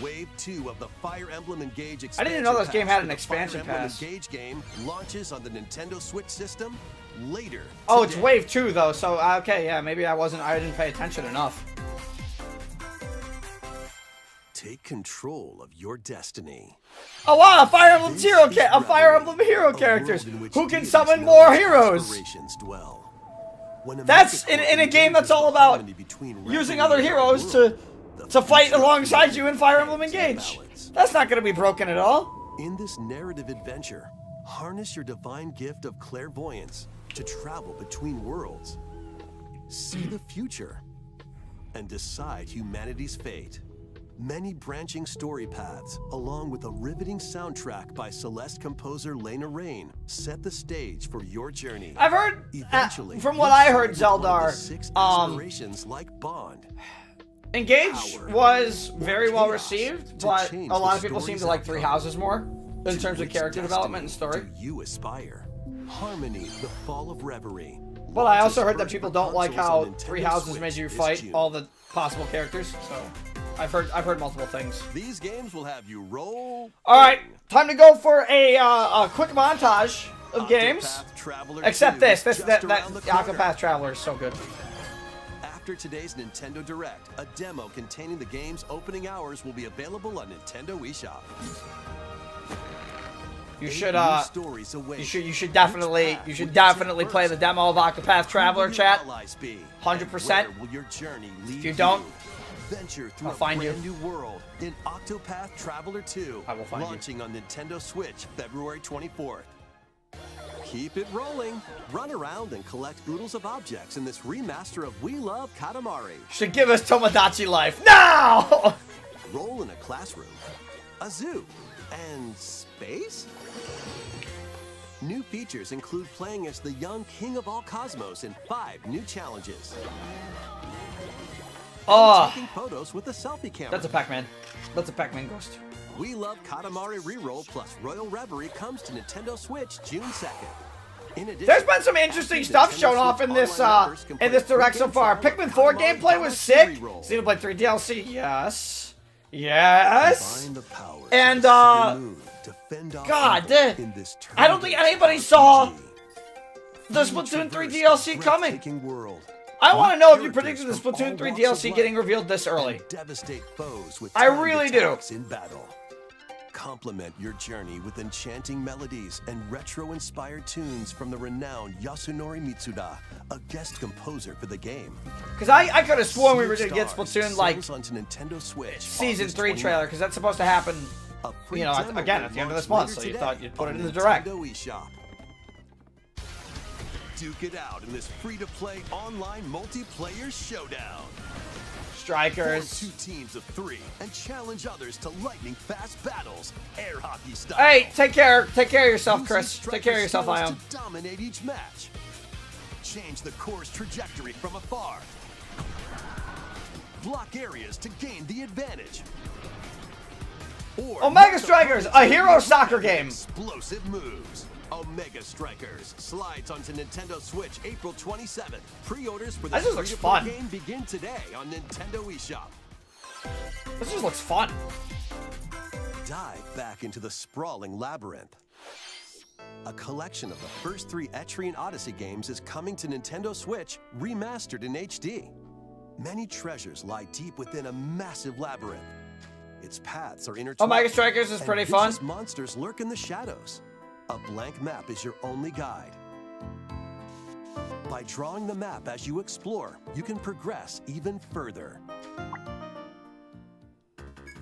Wave 2 of the Fire Emblem Engage I expansion didn't even know this game pass had for an the expansion Fire Emblem pass. Engage game launches on the Nintendo Switch system later. Oh, it's today. wave 2 though, so okay, yeah, maybe I didn't pay attention enough. Take control of your destiny. Oh wow, a Fire Emblem This hero, is a Fire Emblem Reverie, hero a characters world in which who can deities summon know more where heroes. aspirations dwell. When a That's mythical in a game that's engages all the about harmony between using Reverie other and our heroes world, the to fight future of alongside you in Fire humanity Emblem hangs Engage. in balance. That's not gonna be broken at all. In this narrative adventure, harness your divine gift of clairvoyance to travel between worlds. See the future and decide humanity's fate. Many branching story paths, along with a riveting soundtrack by Celeste composer Lena Raine, set the stage for your journey. I've heard, Eventually, from what I heard, you'll find one of Zeldar, the 6 aspirations like Bond. Engage was very well received, but a lot of people seem to like Three Houses more in terms of Which character development and destiny story. do you aspire? Harmony, the Fall of Reverie. But I also heard that First people for don't like consoles how on Three Nintendo Houses Switch made you this fight June. all the possible characters. So I've heard multiple things. These games will have you roll. All right, time to go for a quick montage of games. Octopath Traveler Except 2 this just that around the corner. Octopath Traveler is so good. After today's Nintendo Direct, a demo containing the game's opening hours will be available on Nintendo eShop. You 8 should new stories await. you should definitely play the demo of Octopath Traveler, Who will your chat. allies be? 100%. And where will your journey lead If you don't, venture through I'll a find brand you. new world in Octopath Traveler 2, I will find you. launching on Nintendo Switch February 24th. Keep it rolling. Run around and collect oodles of objects in this remaster of We Love Katamari. Should give us Tomodachi Life now. Roll in a classroom, a zoo, and space? New features include playing as the young king of all cosmos in 5 new challenges. Oh, Taking photos with a selfie camera. that's a Pac-Man. That's a Pac-Man ghost. We Love Katamari Reroll plus Royal Reverie comes to Nintendo Switch June 2nd. In addition, There's been some interesting stuff Nintendo shown off Switch in this online members can play direct so free far. games Pikmin like 4 Katamari gameplay was Galaxy sick. Reroll. Xenoblade 3 DLC, yes, yes. Combine the powers And, of the Sun Moon to fend off God, evil in this I don't think turn-based anybody saw RPG. the Splatoon 3 Traverse DLC a coming. breathtaking world. I want to know if you Characters predicted the from Splatoon all 3 walks of DLC life getting revealed this early. and devastate foes with I timed really do. attacks in battle. Complement your journey with enchanting melodies and retro-inspired tunes from the renowned Yasunori Mitsuda, a guest composer for the game. Because I could have sworn we Sea were of going to get Stars Splatoon, like, sells onto Nintendo Switch Season August 3 trailer, 29th. because that's supposed to happen, A free you know, demo again, will at the end of this launch month, so later you thought today you'd put it on in the Direct. Nintendo eShop. Duke it out in this free-to-play online multiplayer showdown. Form Strikers. 2 teams of 3 and challenge others to lightning-fast battles, air hockey style. Hey, take care of yourself, Use Chris. these Take care of yourself, striker Ion. skills to dominate each match. Change the course trajectory from afar. Block areas to gain the advantage. Or Omega knock Strikers, opponents a hero out with soccer game. Explosive moves. Omega Strikers slides onto Nintendo Switch April 27th. Pre-orders for That this just looks free-to-play fun. game begin today on Nintendo eShop. This just looks fun. Dive back into the sprawling labyrinth. A collection of the first 3 Etrian Odyssey games is coming to Nintendo Switch, remastered in HD. Many treasures lie deep within a massive labyrinth. Its paths are intertwined. Omega Strikers is and pretty fun. vicious monsters lurk in the shadows. A blank map is your only guide. By drawing the map as you explore, you can progress even further.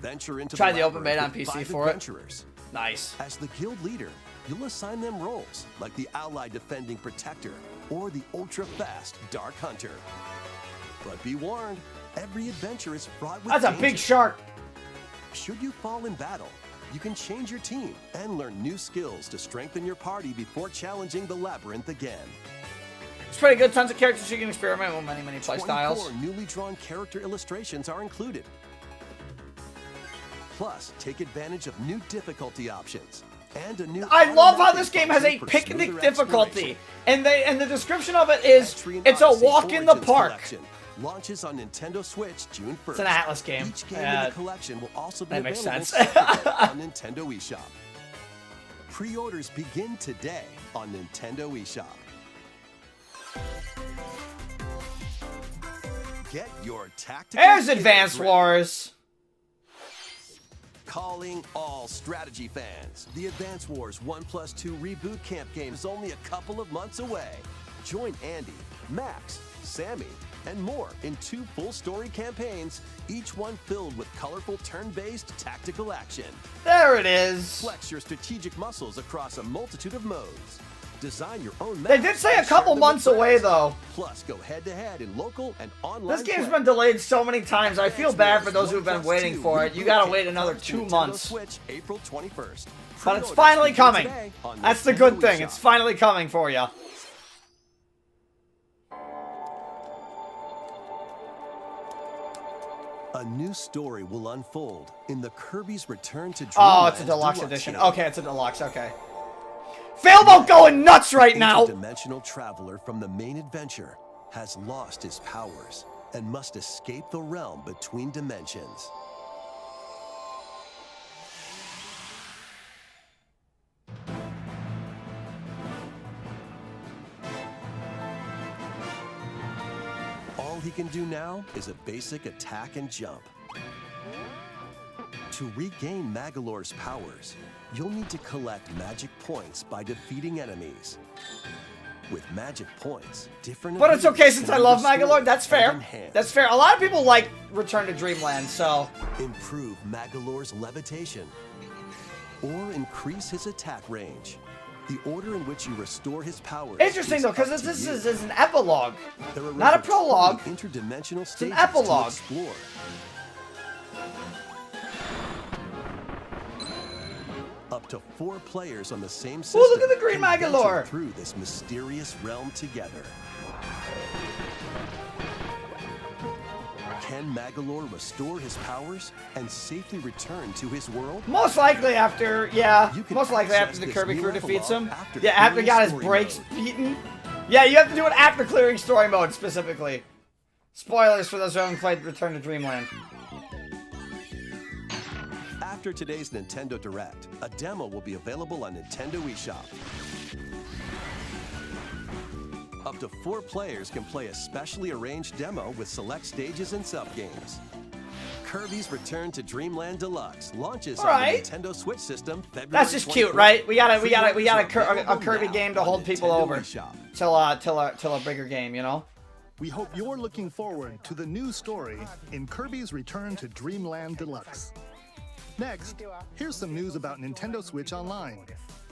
Venture into Tried the the open beta labyrinth on with PC 5 for it. adventurers. Nice. As the guild leader, you'll assign them roles like the Allied Defending Protector or the ultra-fast Dark Hunter. But be warned, every adventure is fraught with That's a danger. big shark. Should you fall in battle, you can change your team and learn new skills to strengthen your party before challenging the labyrinth again. It's pretty good. Tons of characters you can experiment with, many play 24 styles. newly drawn character illustrations are included. Plus, take advantage of new difficulty options and a new. I love how automatic this game has a function for picnic smoother difficulty, exploration. and the description of it is Etrian it's a Odyssey walk in the Origins park. Collection launches on Nintendo Switch June 1st. It's an Atlas game. Each game in Yeah, the collection will also be that makes available sense. separately on Nintendo eShop. Pre-orders begin today on Nintendo eShop. Get your tactical. There's skills Advance ready. Wars. Calling all strategy fans. The Advance Wars 1+2 Reboot Camp game is only a couple of months away. Join Andy, Max, Sammy, and more in 2 full story campaigns, each one filled with colorful turn-based tactical action. There it is. Flex your strategic muscles across a multitude of modes. Design your own They maps did say a and couple share them months with away, friends. though. Plus, go head-to-head in local and online This game's play. been delayed so many times. I feel bad for those who've been 1+2 waiting for it. You gotta wait another comes to 2 Nintendo months. Switch, April 21st. But it's Pre-orders finally begin coming. today on That's the Nintendo good thing. eShop. It's finally coming for you. A new story will unfold in the Kirby's Return to Dreamland Oh, it's a deluxe edition. Okay, it's a deluxe. Okay. Failboat going nuts right now. A interdimensional traveler from the main adventure has lost his powers and must escape the realm between dimensions. All he can do now is a basic attack and jump. To regain Magolor's powers, you'll need to collect magic points by defeating enemies. With magic points, different But it's okay abilities since can I be love restored Magolor. That's and fair. enhanced. That's fair. A lot of people like Return to Dreamland, so... Improve Magolor's levitation, or increase his attack range. The order in which you restore his powers. Interesting, is though, because up to this you. is an epilogue. There are not a over 20 prologue. Interdimensional It's an stages epilogue. to explore. Up to 4 players on the same system. look at the green can venture Magolor. through this mysterious realm together. Can Magolor restore his powers and safely return to his world? Most likely after, yeah. You can Most likely access after the this Kirby new crew defeats him. epilogue after Yeah, after he got his clearing brakes story beaten. Yeah, you have to do it after clearing story mode, specifically. Spoilers for those who haven't played Return to Dreamland. After today's Nintendo Direct, a demo will be available on Nintendo eShop. Up to 4 players can play a specially arranged demo with select stages and sub-games. Kirby's Return to Dreamland Deluxe launches on the Nintendo Switch system February That's just cute, 24th. right? We got a Pre-orders Kirby now game to on hold people Nintendo over eShop. till a bigger game, you know? We hope you're looking forward to the new story in Kirby's Return to Dreamland Deluxe. Next, here's some news about Nintendo Switch Online.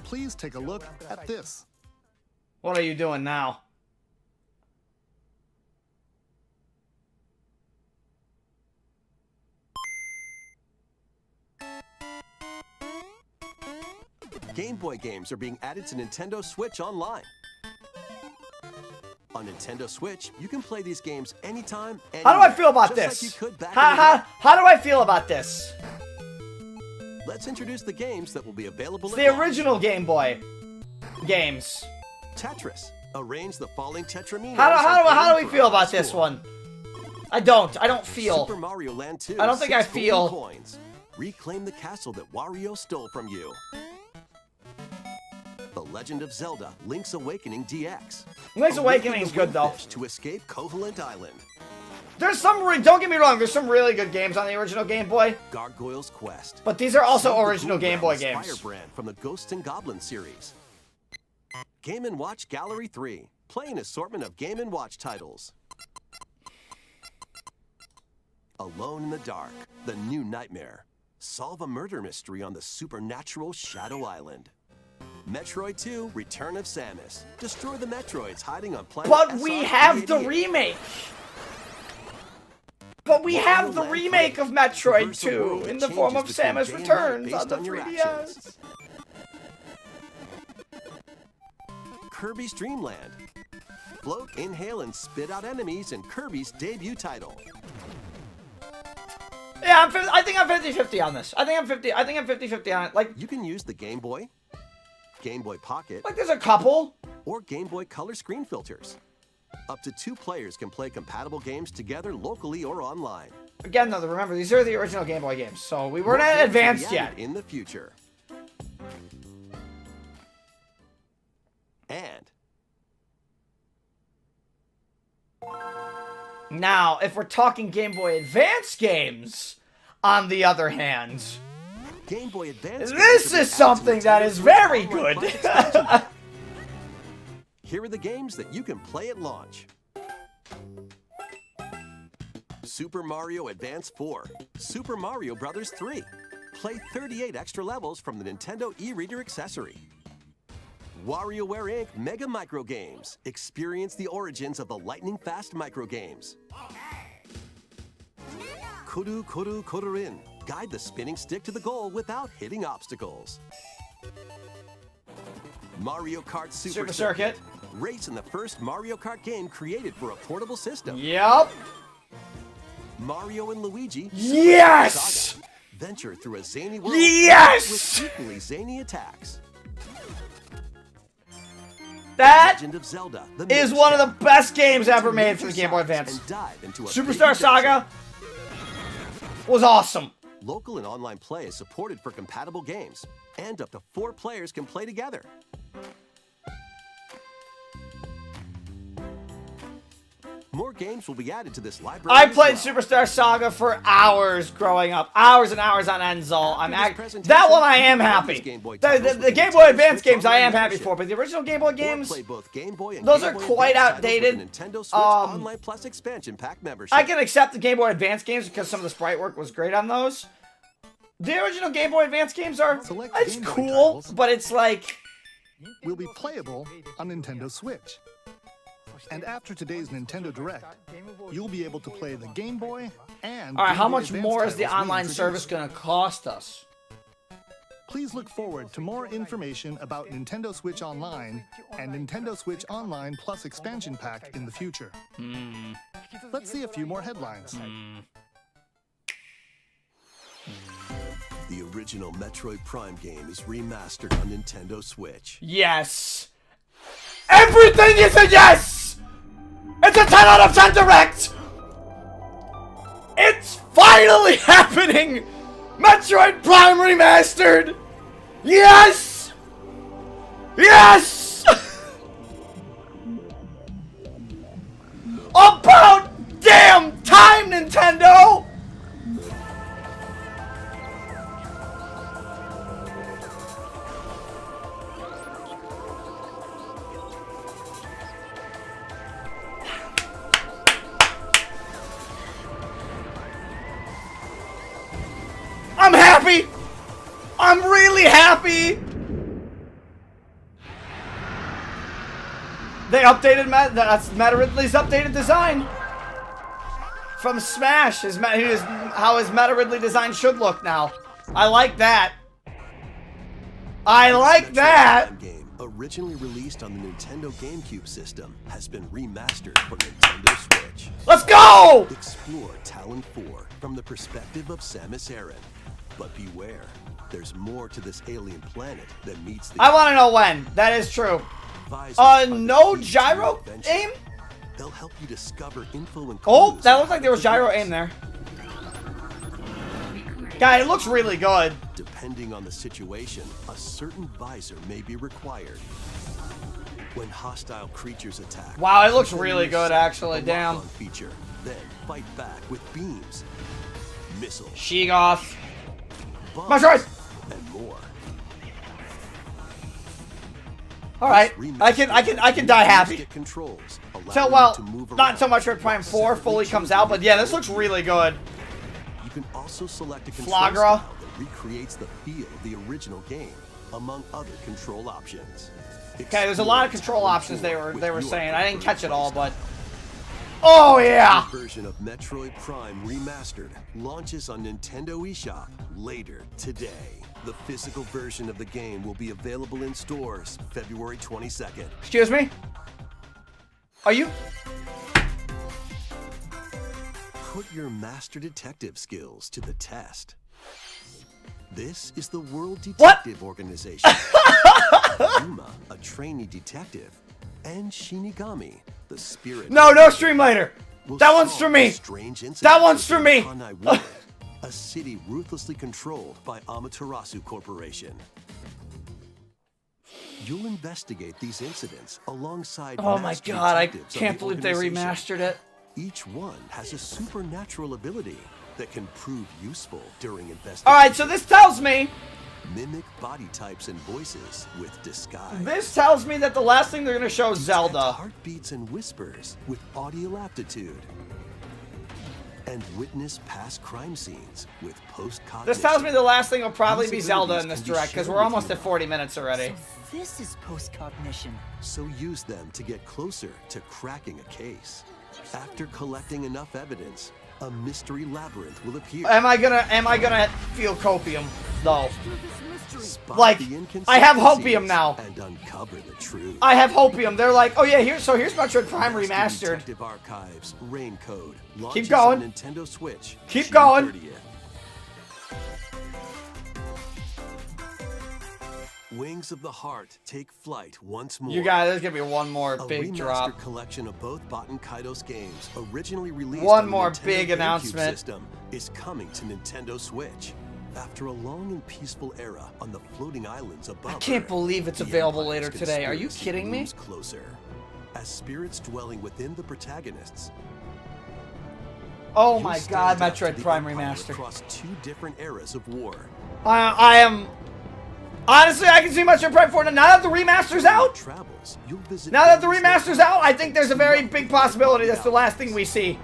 Please take a look at this. What are you doing now? Game Boy games are being added to Nintendo Switch Online. On Nintendo Switch, you can play these games anytime, How do I anywhere, feel about just this? like you could back in the day. How do I feel about this? Let's introduce the games that will be available. It's at the launch. original Game Boy games. Tetris. Arrange the falling Tetraminos. How do we for feel a high about this score. one? I don't feel. Super Mario Land 2. I don't think I 6 golden feel. Coins. Reclaim the castle that Wario stole from you. The Legend of Zelda: Link's Awakening DX. Link's Awaken Awakening is the good, though. Windfish to escape Koholint Island. There's some, don't get me wrong, there's some really good games on the original Game Boy. Gargoyle's Quest. But these are also Save the original Ghoul Game Boy Realms games. Firebrand from the Ghosts and Goblins series. Game & Watch Gallery 3. Play an assortment of Game & Watch titles. Alone in the Dark. The New Nightmare. Solve a murder mystery on the supernatural Shadow Island. Metroid 2, Return of Samus. Destroy the Metroids hiding on planet But we have the SR-388. remake. But we have the Land remake 3. of Metroid Traverse a world 2 that in the form of changes between Samus day and night Returns based on the on your 3DS. actions. Kirby's Dream Land. Float, inhale, and spit out enemies in Kirby's debut title. Yeah, I think I'm 50-50 on this. I think I'm 50-50 on it. Like You can use the Game Boy, Game Boy Pocket, there's a couple. or Game Boy Color screen filters. Up to 2 players can play compatible games together locally or online. Again, though, remember, these are the original Game Boy games, so we weren't More games will be advanced added yet. in the future. And Now, if we're talking Game Boy Advance games, on the other hand, Game Boy Advance. this is something that is very good. Here are the games that you can play at launch. Super Mario Advance 4, Super Mario Bros. 3. Play 38 extra levels from the Nintendo e-reader accessory. WarioWare Inc. Mega Micro Games. Experience the origins of the lightning-fast micro games. Koru Koru Korurin. Guide the spinning stick to the goal without hitting obstacles. Mario Kart Super Circuit. Race in the first Mario Kart game created for a portable system. Yep. Mario and Luigi. Yes! Saga. Venture through a zany world Yes! with equally zany attacks. That Legend of Zelda, is one of the best games ever made for the Game Boy Advance. Superstar Saga was awesome. Local and online play is supported for compatible games, and up to 4 players can play together. More games will be added to this library. I played Superstar Saga for hours growing up. Hours and hours on Enzol. That one I am happy. The Game Boy Advance games I am happy for, but the original Game Boy games, those are quite outdated. Nintendo Switch Online Plus expansion pack membership. I can accept the Game Boy Advance games because some of the sprite work was great on those. The original Game Boy Advance games are, it's cool, but it's like... will be playable on Nintendo Switch. And after today's Nintendo Direct, you'll be able to play the Game Boy and Alright, how Game Boy much Advance more is the titles we online introduced. service going to cost us? Please look forward to more information about Nintendo Switch Online and Nintendo Switch Online Plus expansion pack in the future. Let's see a few more headlines. The original Metroid Prime game is remastered on Nintendo Switch. Yes! Everything is a yes! It's a 10 out of 10 Direct! It's finally happening! Metroid Prime Remastered! Yes! Yes! About damn time, Nintendo! I'm happy! I'm really happy! They updated that's Matt Ridley's updated design from Smash. How his Matt Ridley design should look now. I like that. I like that. Metroid Prime game, originally released on the Nintendo GameCube system, has been remastered for Nintendo Switch. Let's go! Explore Talon 4 from the perspective of Samus Aran. But beware, there's more to this alien planet than meets the... I want to know when. That is true. No gyro aim? They'll help you discover info and Oh, clues that looked like there was gyro aim there. Guy, it looks really good. Depending on the situation, a certain visor may be required. When hostile creatures attack... Wow, it looks really good, actually. Damn. Lock-on feature, then fight back with beams, missiles, Sheegoth. bombs, Metroid! and more. All right, I can die happy. Controls So well, not until Metroid Prime 4 fully comes out, but yeah, this looks really good. You can also select a control Flagra. style that recreates the feel of the original game, among other control options. Okay, there's a lot of control options they were saying. I didn't catch it all, but oh yeah. The version of Metroid Prime Remastered launches on Nintendo eShop later today. The physical version of the game will be available in stores February 22nd. Excuse me? Are you? Put your master detective skills to the test. This is the World Detective Organization. Yuma, a trainee detective, and Shinigami, the spirit. No stream later. That one's for me. That one's for me. A city ruthlessly controlled by Amaterasu Corporation. You'll investigate these incidents alongside Oh my master god, I detectives of can't the believe they organization. remastered it. Each one has a supernatural ability that can prove useful during investigations. Alright, so this tells me Mimic body types and voices with disguise. This tells me that the last thing they're gonna show is Detect Zelda. heartbeats and whispers with audio aptitude. and witness past crime scenes with post-cognition. This tells me the last thing will probably These be Zelda in abilities this can be direct, because shared we're with almost you. at 40 minutes already. This is post-cognition. So use them to get closer to cracking a case. After collecting enough evidence, a mystery labyrinth will appear. Am I gonna feel copium though? Spot Like, the I have inconsistencies hopium now. and uncover the truth. I have hopium. They're like, oh yeah, here's Metroid Prime Master remastered. Detective Archives Rain Code launches going. on Nintendo Switch. Keep June going. 30th. Wings of the Heart take flight once more. You guys, there's gonna be one more A big remastered drop. collection of both Baten Kaitos games, originally released One on the more Nintendo big GameCube announcement. system, is coming to Nintendo Switch. After a long and peaceful era on the floating islands above, I can't Earth, believe it's the available Empire's later today. Are you conspiracy kidding me? looms closer, as spirits dwelling within the protagonists. Oh You'll my stand God, up to Metroid the Prime Empire remaster. across two different eras of war. I am honestly, I can see Metroid Prime 4 now that the remaster's out. Travels, you'll visit Now that the areas remaster's out, I think there's a very big possibility that's the last thing we see.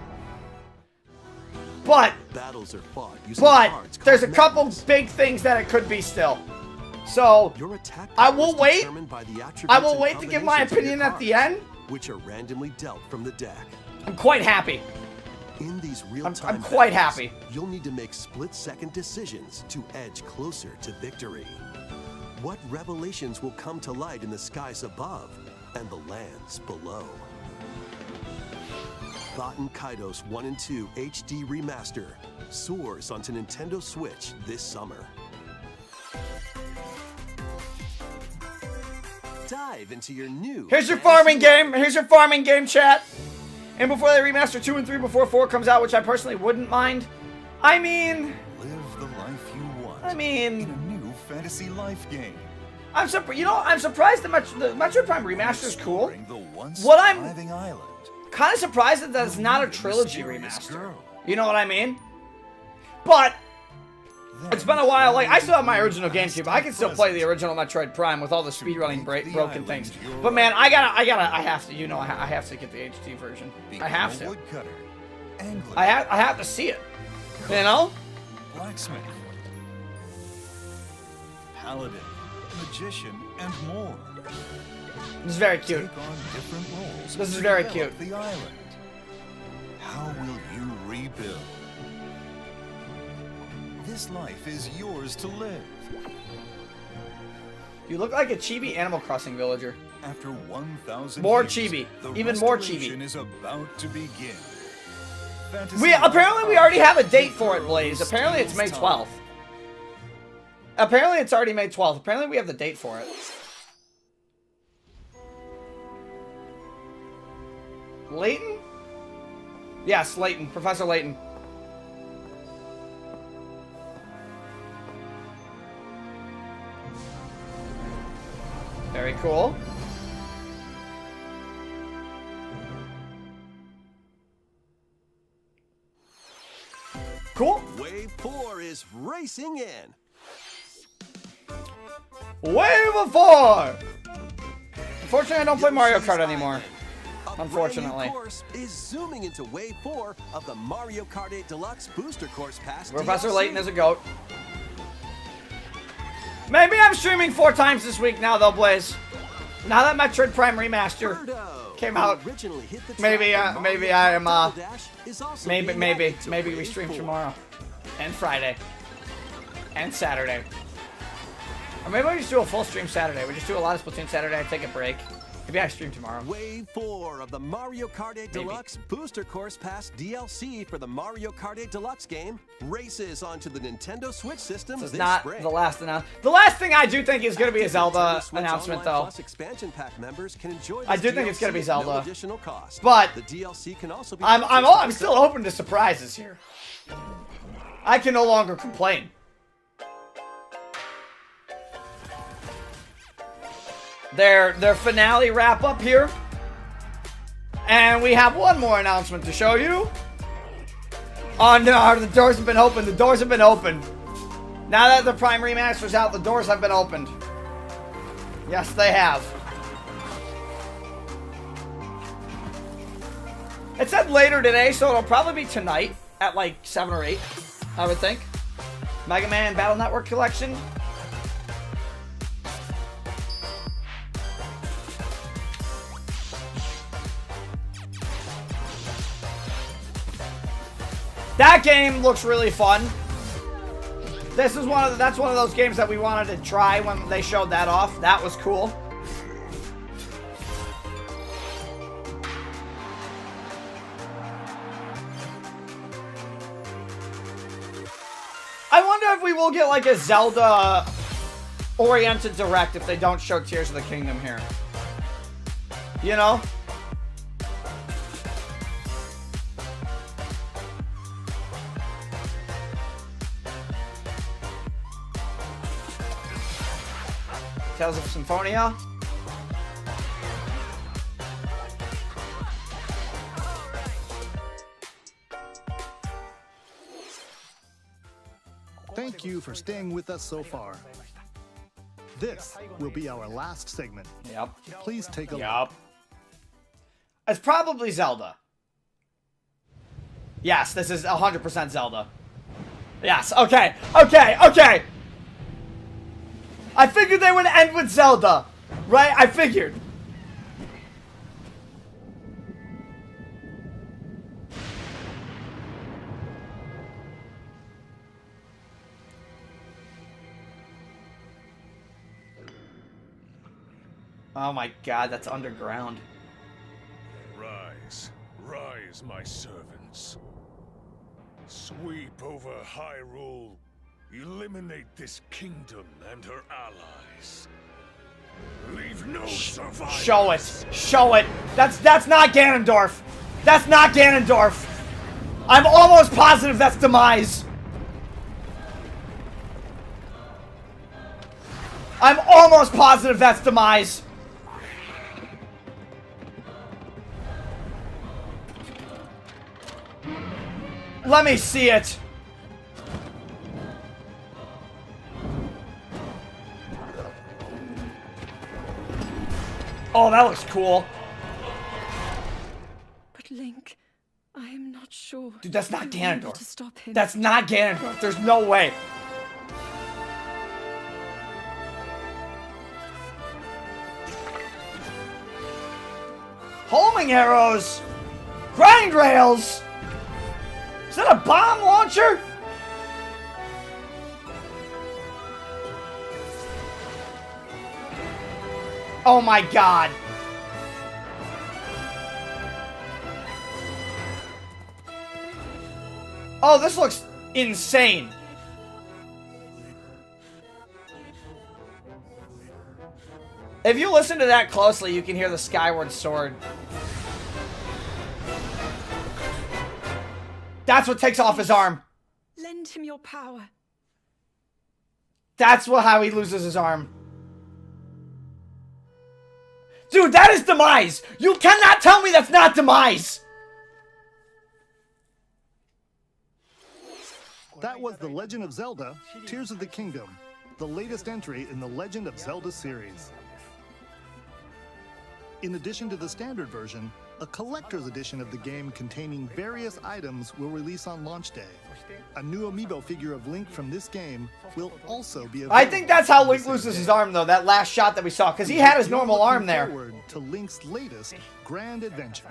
But battles are fought using cards there's a called couple memories. big things that it could be still. So Your attack I power will is wait. determined by the attributes I will and wait to give my combinations of your opinion at the cards, end. which are randomly dealt from the deck. I'm quite happy. In these real-time I'm quite battles, happy. You'll need to make split-second decisions to edge closer to victory. What revelations will come to light in the skies above and the lands below? Baten Kaitos 1 and 2 HD Remaster soars onto Nintendo Switch this summer. Dive into your new Here's your fantasy farming game. life. Here's your farming game, chat. And before they remaster 2 and 3, before 4 comes out, which I personally wouldn't mind. I mean, Live the life you want. I mean, in a new fantasy life game. I'm surprised the Metroid Prime remaster is cool. Exploring the once What I'm- thriving island. Kind of surprised that it's not a trilogy Mysterious remaster. girl. You know what I mean? But it's been a while. Like, I Then still have my original GameCube. I can still play the original Metroid Prime with all the speedrunning broken things. But man, I have to. You know, I have to get the HD version. I have Become a to. woodcutter, angler, I have to see it. You know? blacksmith, paladin, magician, and more. This is very cute. Take on different roles. This is to very develop cute. The island. How will you rebuild? This life is yours to live. You look like a chibi Animal Crossing villager. After 1,000 More years, chibi. the Even more restoration chibi. is about to begin. Fantasy We apparently we already have a date for it, Girl Blaze. Apparently it's May steals 12th. Apparently it's already May 12th. Apparently we have the date for it. Layton? Yes, Layton. Professor Layton. Very cool. Cool. Wave 4 is racing in. Wave of 4! Unfortunately, I don't play Mario Kart anymore. A Unfortunately. brand new course is zooming into Wave 4 of the Mario Kart 8 Deluxe Booster Course Pass Professor DLC. Layton is a goat. Maybe I'm streaming 4 times this week now, though, Blaze. Now that Metroid Prime Remaster Birdo, came who out, originally hit the maybe, track in maybe Mario I Kart am, Double Dash, is also being added to maybe we Wave stream 4. tomorrow. And Friday. And Saturday. Or maybe we just do a full stream Saturday. We just do a lot of Splatoon Saturday, I take a break. Maybe I stream tomorrow. Wave 4 of the Mario Kart 8 Maybe. Deluxe Booster Course Pass DLC for the Mario Kart 8 Deluxe game races onto the Nintendo Switch system This is this not spring. the last announcement. The last thing I do think is going to be a Active Zelda Nintendo Switch announcement, Online though. Plus expansion pack members can enjoy I this do think it's gonna be DLC at Zelda. No additional cost. But the DLC can also be I'm purchased still open to surprises here. I can no longer complain. Their finale wrap up here. And we have one more announcement to show you. Oh no, the doors have been opened. The doors have been opened. Now that the Prime Remaster's out, the doors have been opened. Yes, they have. It said later today, so it'll probably be tonight at like 7 or 8, I would think. Mega Man Battle Network Collection. That game looks really fun. This is that's one of those games that we wanted to try when they showed that off. That was cool. I wonder if we will get like a Zelda oriented direct if they don't show Tears of the Kingdom here. You know? Tales of Symphonia. Thank you for staying with us so far. This will be our last segment. Yep. Please take a look. Yep. It's probably Zelda. Yes, this is 100% Zelda. Yes, okay. Okay, okay. I figured they would end with Zelda. Right? I figured. Oh my god, that's underground. Rise, rise, my servants. Sweep over Hyrule. Eliminate this kingdom and her allies. Leave no survivors. Show it. Show it. That's not Ganondorf. That's not Ganondorf. I'm almost positive that's Demise. I'm almost positive that's Demise. Let me see it. Oh, that looks cool. But Link, I am not sure. Dude, that's not Ganondorf. To stop him. That's not Ganondorf. There's no way. Homing arrows. Grind rails. Is that a bomb launcher? Oh my god. Oh, this looks insane. If you listen to that closely, you can hear the Skyward Sword. That's what takes off his arm. Lend him your power. That's how he loses his arm. Dude, that is Demise! You cannot tell me that's not Demise! That was The Legend of Zelda, Tears of the Kingdom, the latest entry in the Legend of Zelda series. In addition to the standard version, a collector's edition of the game containing various items will release on launch day. A new amiibo figure of Link from this game will also be available. I think that's how Link loses his arm, though, that last shot that we saw, because he had his normal arm there. Forward to Link's latest grand adventure.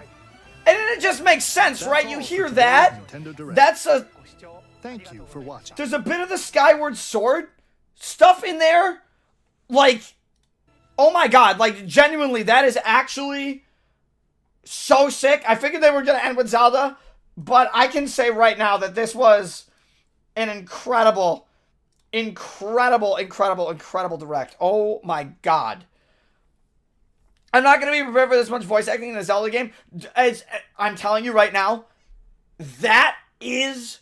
And it just makes sense, right? You hear that? That's a... Thank you for watching. There's a bit of the Skyward Sword stuff in there. Like, oh my god, like, genuinely, that is actually so sick. I figured they were going to end with Zelda, but I can say right now that this was an incredible direct. Oh my god. I'm not going to be prepared for this much voice acting in a Zelda game. I'm telling you right now, that is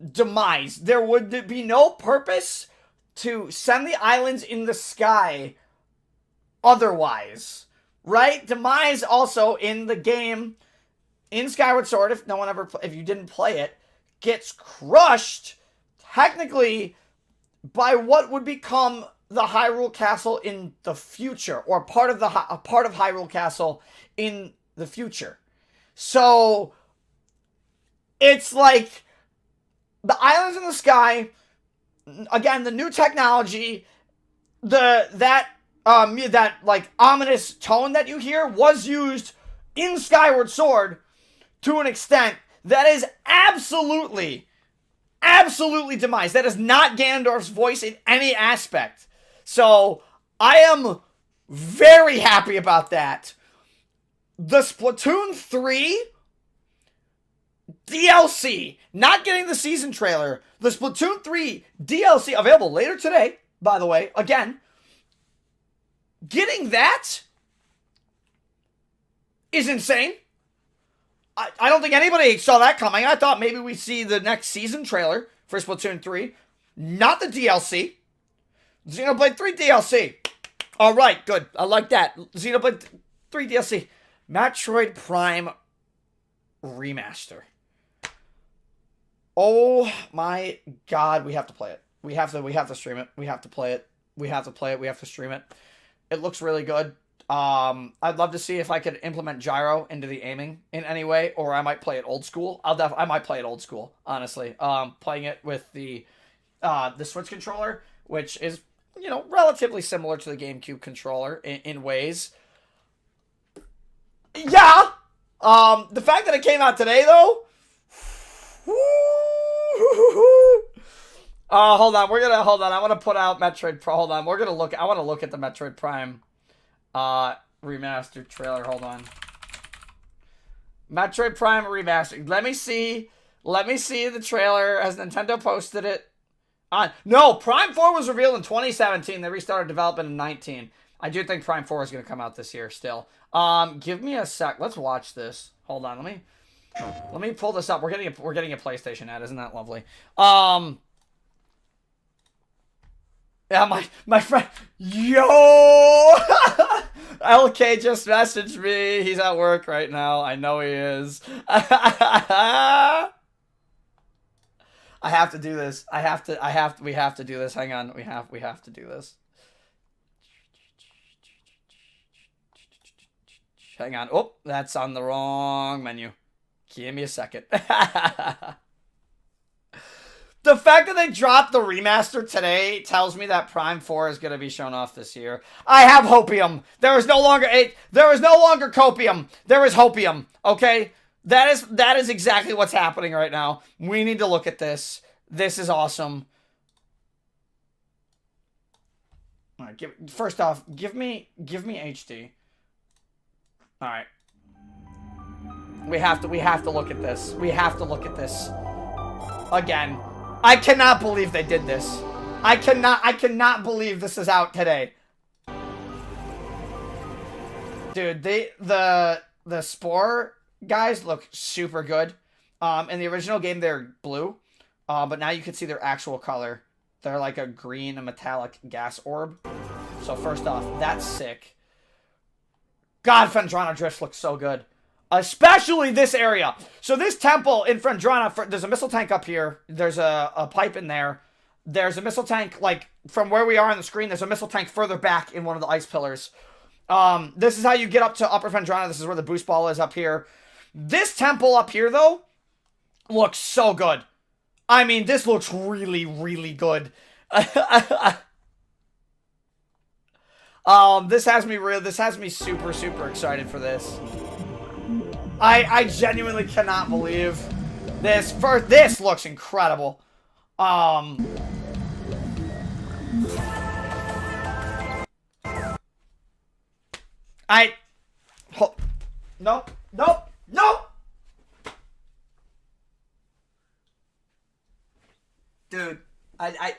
Demise. There would be no purpose to send the islands in the sky otherwise. Right? Demise also in the game, in Skyward Sword, if you didn't play it, gets crushed, technically, by what would become the Hyrule Castle in the future, or part of Hyrule Castle in the future. So it's like the islands in the sky, again, the new technology, that like ominous tone that you hear was used in Skyward Sword to an extent that is absolutely demised. That is not Ganondorf's voice in any aspect. So I am very happy about that. The Splatoon 3 DLC, not getting the season trailer. The Splatoon 3 DLC available later today, by the way. Again, getting that is insane. I don't think anybody saw that coming. I thought maybe we'd see the next season trailer for Splatoon 3. Not the DLC. Xenoblade 3 DLC. All right, good. I like that. Xenoblade 3 DLC. Metroid Prime Remaster. Oh my god, we have to play it. We have to stream it. We have to play it. We have to play it. We have to stream it. It looks really good. I'd love to see if I could implement gyro into the aiming in any way, or I might play it old school. I might play it old school, honestly. Playing it with the Switch controller, which is, you know, relatively similar to the GameCube controller in ways. Yeah. The fact that it came out today, though. Hold on. Hold on. I want to put out Metroid Pro. Hold on. I want to look at the Metroid Prime remastered trailer. Hold on. Metroid Prime remastered. Let me see the trailer. Has Nintendo posted it? No, Prime 4 was revealed in 2017. They restarted development in 19. I do think Prime 4 is going to come out this year still. Give me a sec. Let's watch this. Hold on. Let me pull this up. We're getting a PlayStation ad. Isn't that lovely? Yeah, my friend. Yo! LK just messaged me. He's at work right now. I know he is. I have to do this. We have to do this. Hang on. We have to do this. Hang on. Oh, that's on the wrong menu. Give me a second. The fact that they dropped the remaster today tells me that Prime 4 is going to be shown off this year. I have Hopium. There is no longer Copium. There is Hopium. Okay? That is exactly what's happening right now. We need to look at this. This is awesome. All right, first off, give me HD. All right. We have to look at this. We have to look at this. Again. I cannot believe they did this. I cannot believe this is out today. Dude, the Spore guys look super good. In the original game, they're blue. But now you can see their actual color. They're like a green, a metallic gas orb. So first off, that's sick. God, Phendrana Drifts looks so good. Especially this area. So this temple in Phendrana, there's a missile tank up here. There's a pipe in there. There's a missile tank, like, from where we are on the screen, there's a missile tank further back in one of the ice pillars. This is how you get up to Upper Phendrana. This is where the boost ball is up here. This temple up here, though, looks so good. I mean, this looks really, really good. This has me super, super excited for this. I genuinely cannot believe this. This looks incredible. Nope. Dude, I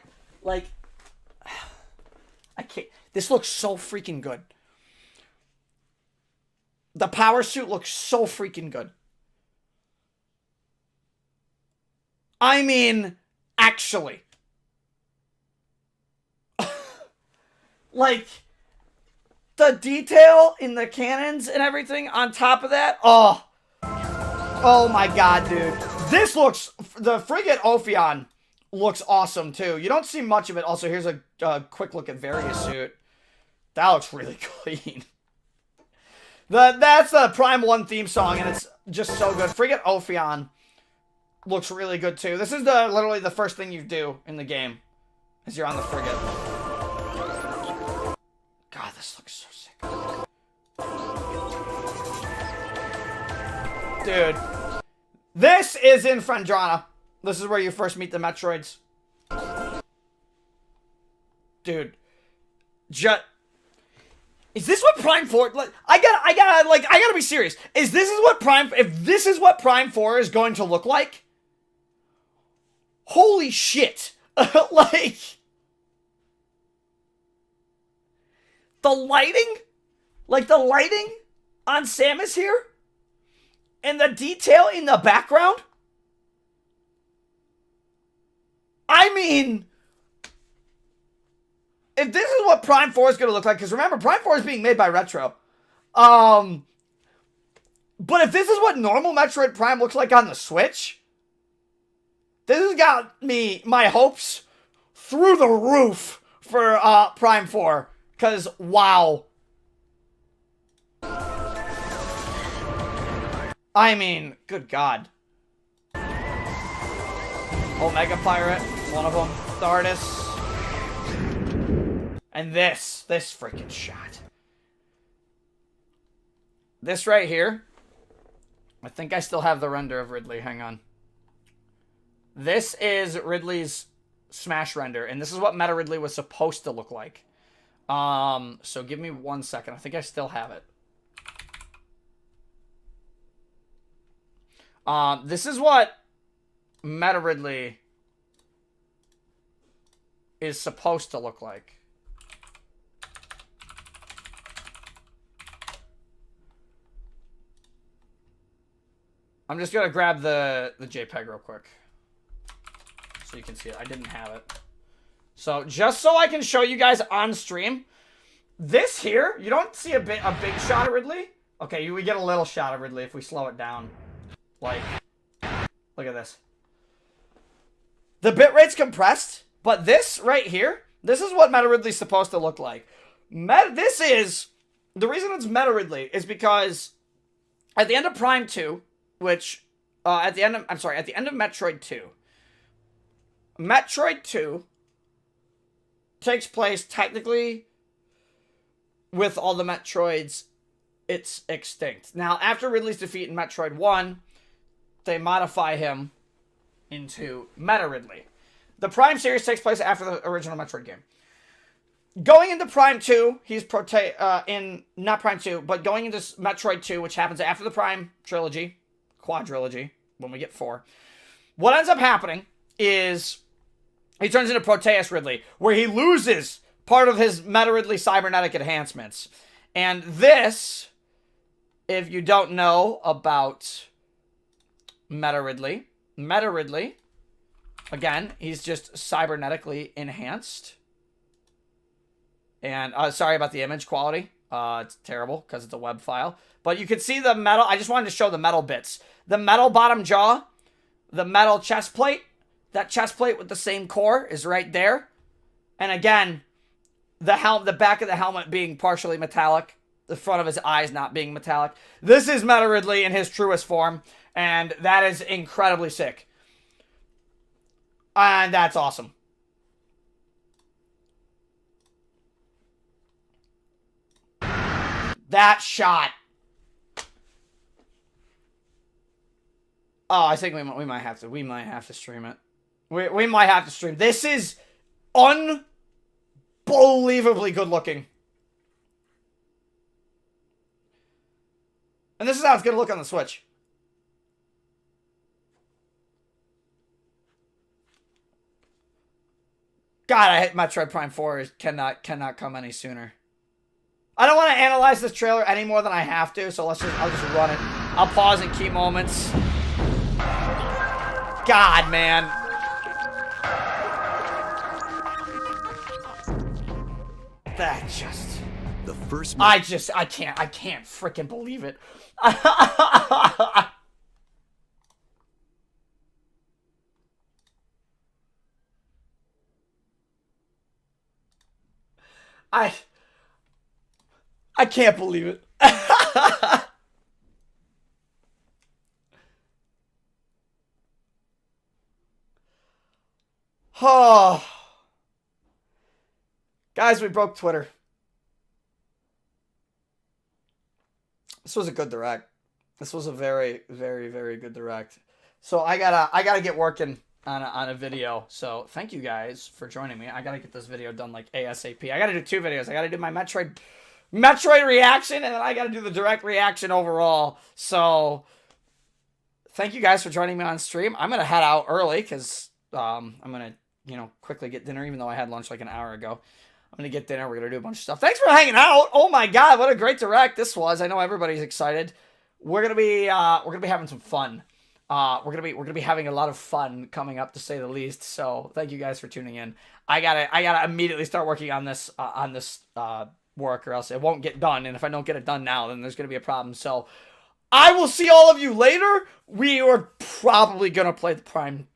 can't. This looks so freaking good. The power suit looks so freaking good. I mean, actually. Like, the detail in the cannons and everything on top of that. Oh my god, dude. This looks, the frigate Ophion looks awesome too. You don't see much of it. Also, here's a quick look at Various suit. That looks really clean. That's the Prime 1 theme song, and it's just so good. Frigate Ophion. looks really good too. This is literally the first thing you do in the game as you're on the frigate. God, this looks so sick. Dude. This is in Frendrana. This is where you first meet the Metroids. Dude. Is this what Prime 4... Like, I gotta be serious. If this is what Prime 4 is going to look like... Holy shit. Like... The lighting? Like, the lighting on Samus here? And the detail in the background? I mean... If this is what Prime 4 is going to look like, because remember, Prime 4 is being made by Retro. But if this is what normal Metroid Prime looks like on the Switch, this has got my hopes through the roof for Prime 4. Because, wow. I mean, good God. Omega Pirate, one of them. The artists. And this freaking shot. This right here. I think I still have the render of Ridley. Hang on. This is Ridley's Smash render. And this is what Meta Ridley was supposed to look like. So give me 1 second. I think I still have it. This is what Meta Ridley is supposed to look like. I'm just gonna grab the JPEG real quick so you can see it. I didn't have it. So just so I can show you guys on stream, this here, you don't see a big shot of Ridley. Okay, we get a little shot of Ridley if we slow it down. Like, look at this. The bitrate's compressed, but this right here, this is what Meta Ridley's supposed to look like. The reason it's Meta Ridley is because at the end of Prime 2, which, at the end of Metroid 2, Metroid 2 takes place technically with all the Metroids, it's extinct. Now, after Ridley's defeat in Metroid 1, they modify him into Meta Ridley. The Prime series takes place after the original Metroid game. Going into Prime 2, he's not Prime 2, but going into Metroid 2, which happens after the Prime trilogy, quadrilogy, when we get 4. What ends up happening is he turns into Proteus Ridley, where he loses part of his Meta Ridley cybernetic enhancements. And this, if you don't know about Meta Ridley, again, he's just cybernetically enhanced. And sorry about the image quality. It's terrible because it's a web file. But you can see the metal. I just wanted to show the metal bits. The metal bottom jaw, the metal chest plate. That chest plate with the same core is right there. And again, the back of the helmet being partially metallic. The front of his eyes not being metallic. This is Meta Ridley in his truest form. And that is incredibly sick. And that's awesome. That shot. Oh, I think we might have to stream it. We might have to stream. This is unbelievably good looking. And this is how it's going to look on the Switch. God, I hate Metroid Prime 4 cannot come any sooner. I don't want to analyze this trailer any more than I have to, so I'll just run it. I'll pause in key moments. God, man. That just... The first... I can't freaking believe it. I can't believe it. Oh. Guys, we broke Twitter. This was a good direct. This was a very, very, very good direct. So I gotta get working on a video. So thank you guys for joining me. I gotta get this video done like ASAP. I gotta do 2 videos. I gotta do my Metroid reaction, and then I gotta do the direct reaction overall. So thank you guys for joining me on stream. I'm gonna head out early because I'm gonna, you know, quickly get dinner, even though I had lunch like an hour ago. I'm gonna get dinner. We're gonna do a bunch of stuff. Thanks for hanging out. Oh my god, what a great direct this was. I know everybody's excited. We're gonna be having some fun. We're gonna be having a lot of fun coming up, to say the least. So thank you guys for tuning in. I gotta immediately start working on this work, or else it won't get done. And if I don't get it done now, then there's gonna be a problem. So I will see all of you later. We are probably gonna play the Prime.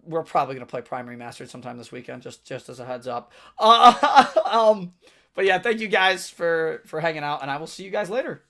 We're probably gonna play Prime Remastered sometime this weekend, just as a heads up. But yeah, thank you guys for hanging out, and I will see you guys later.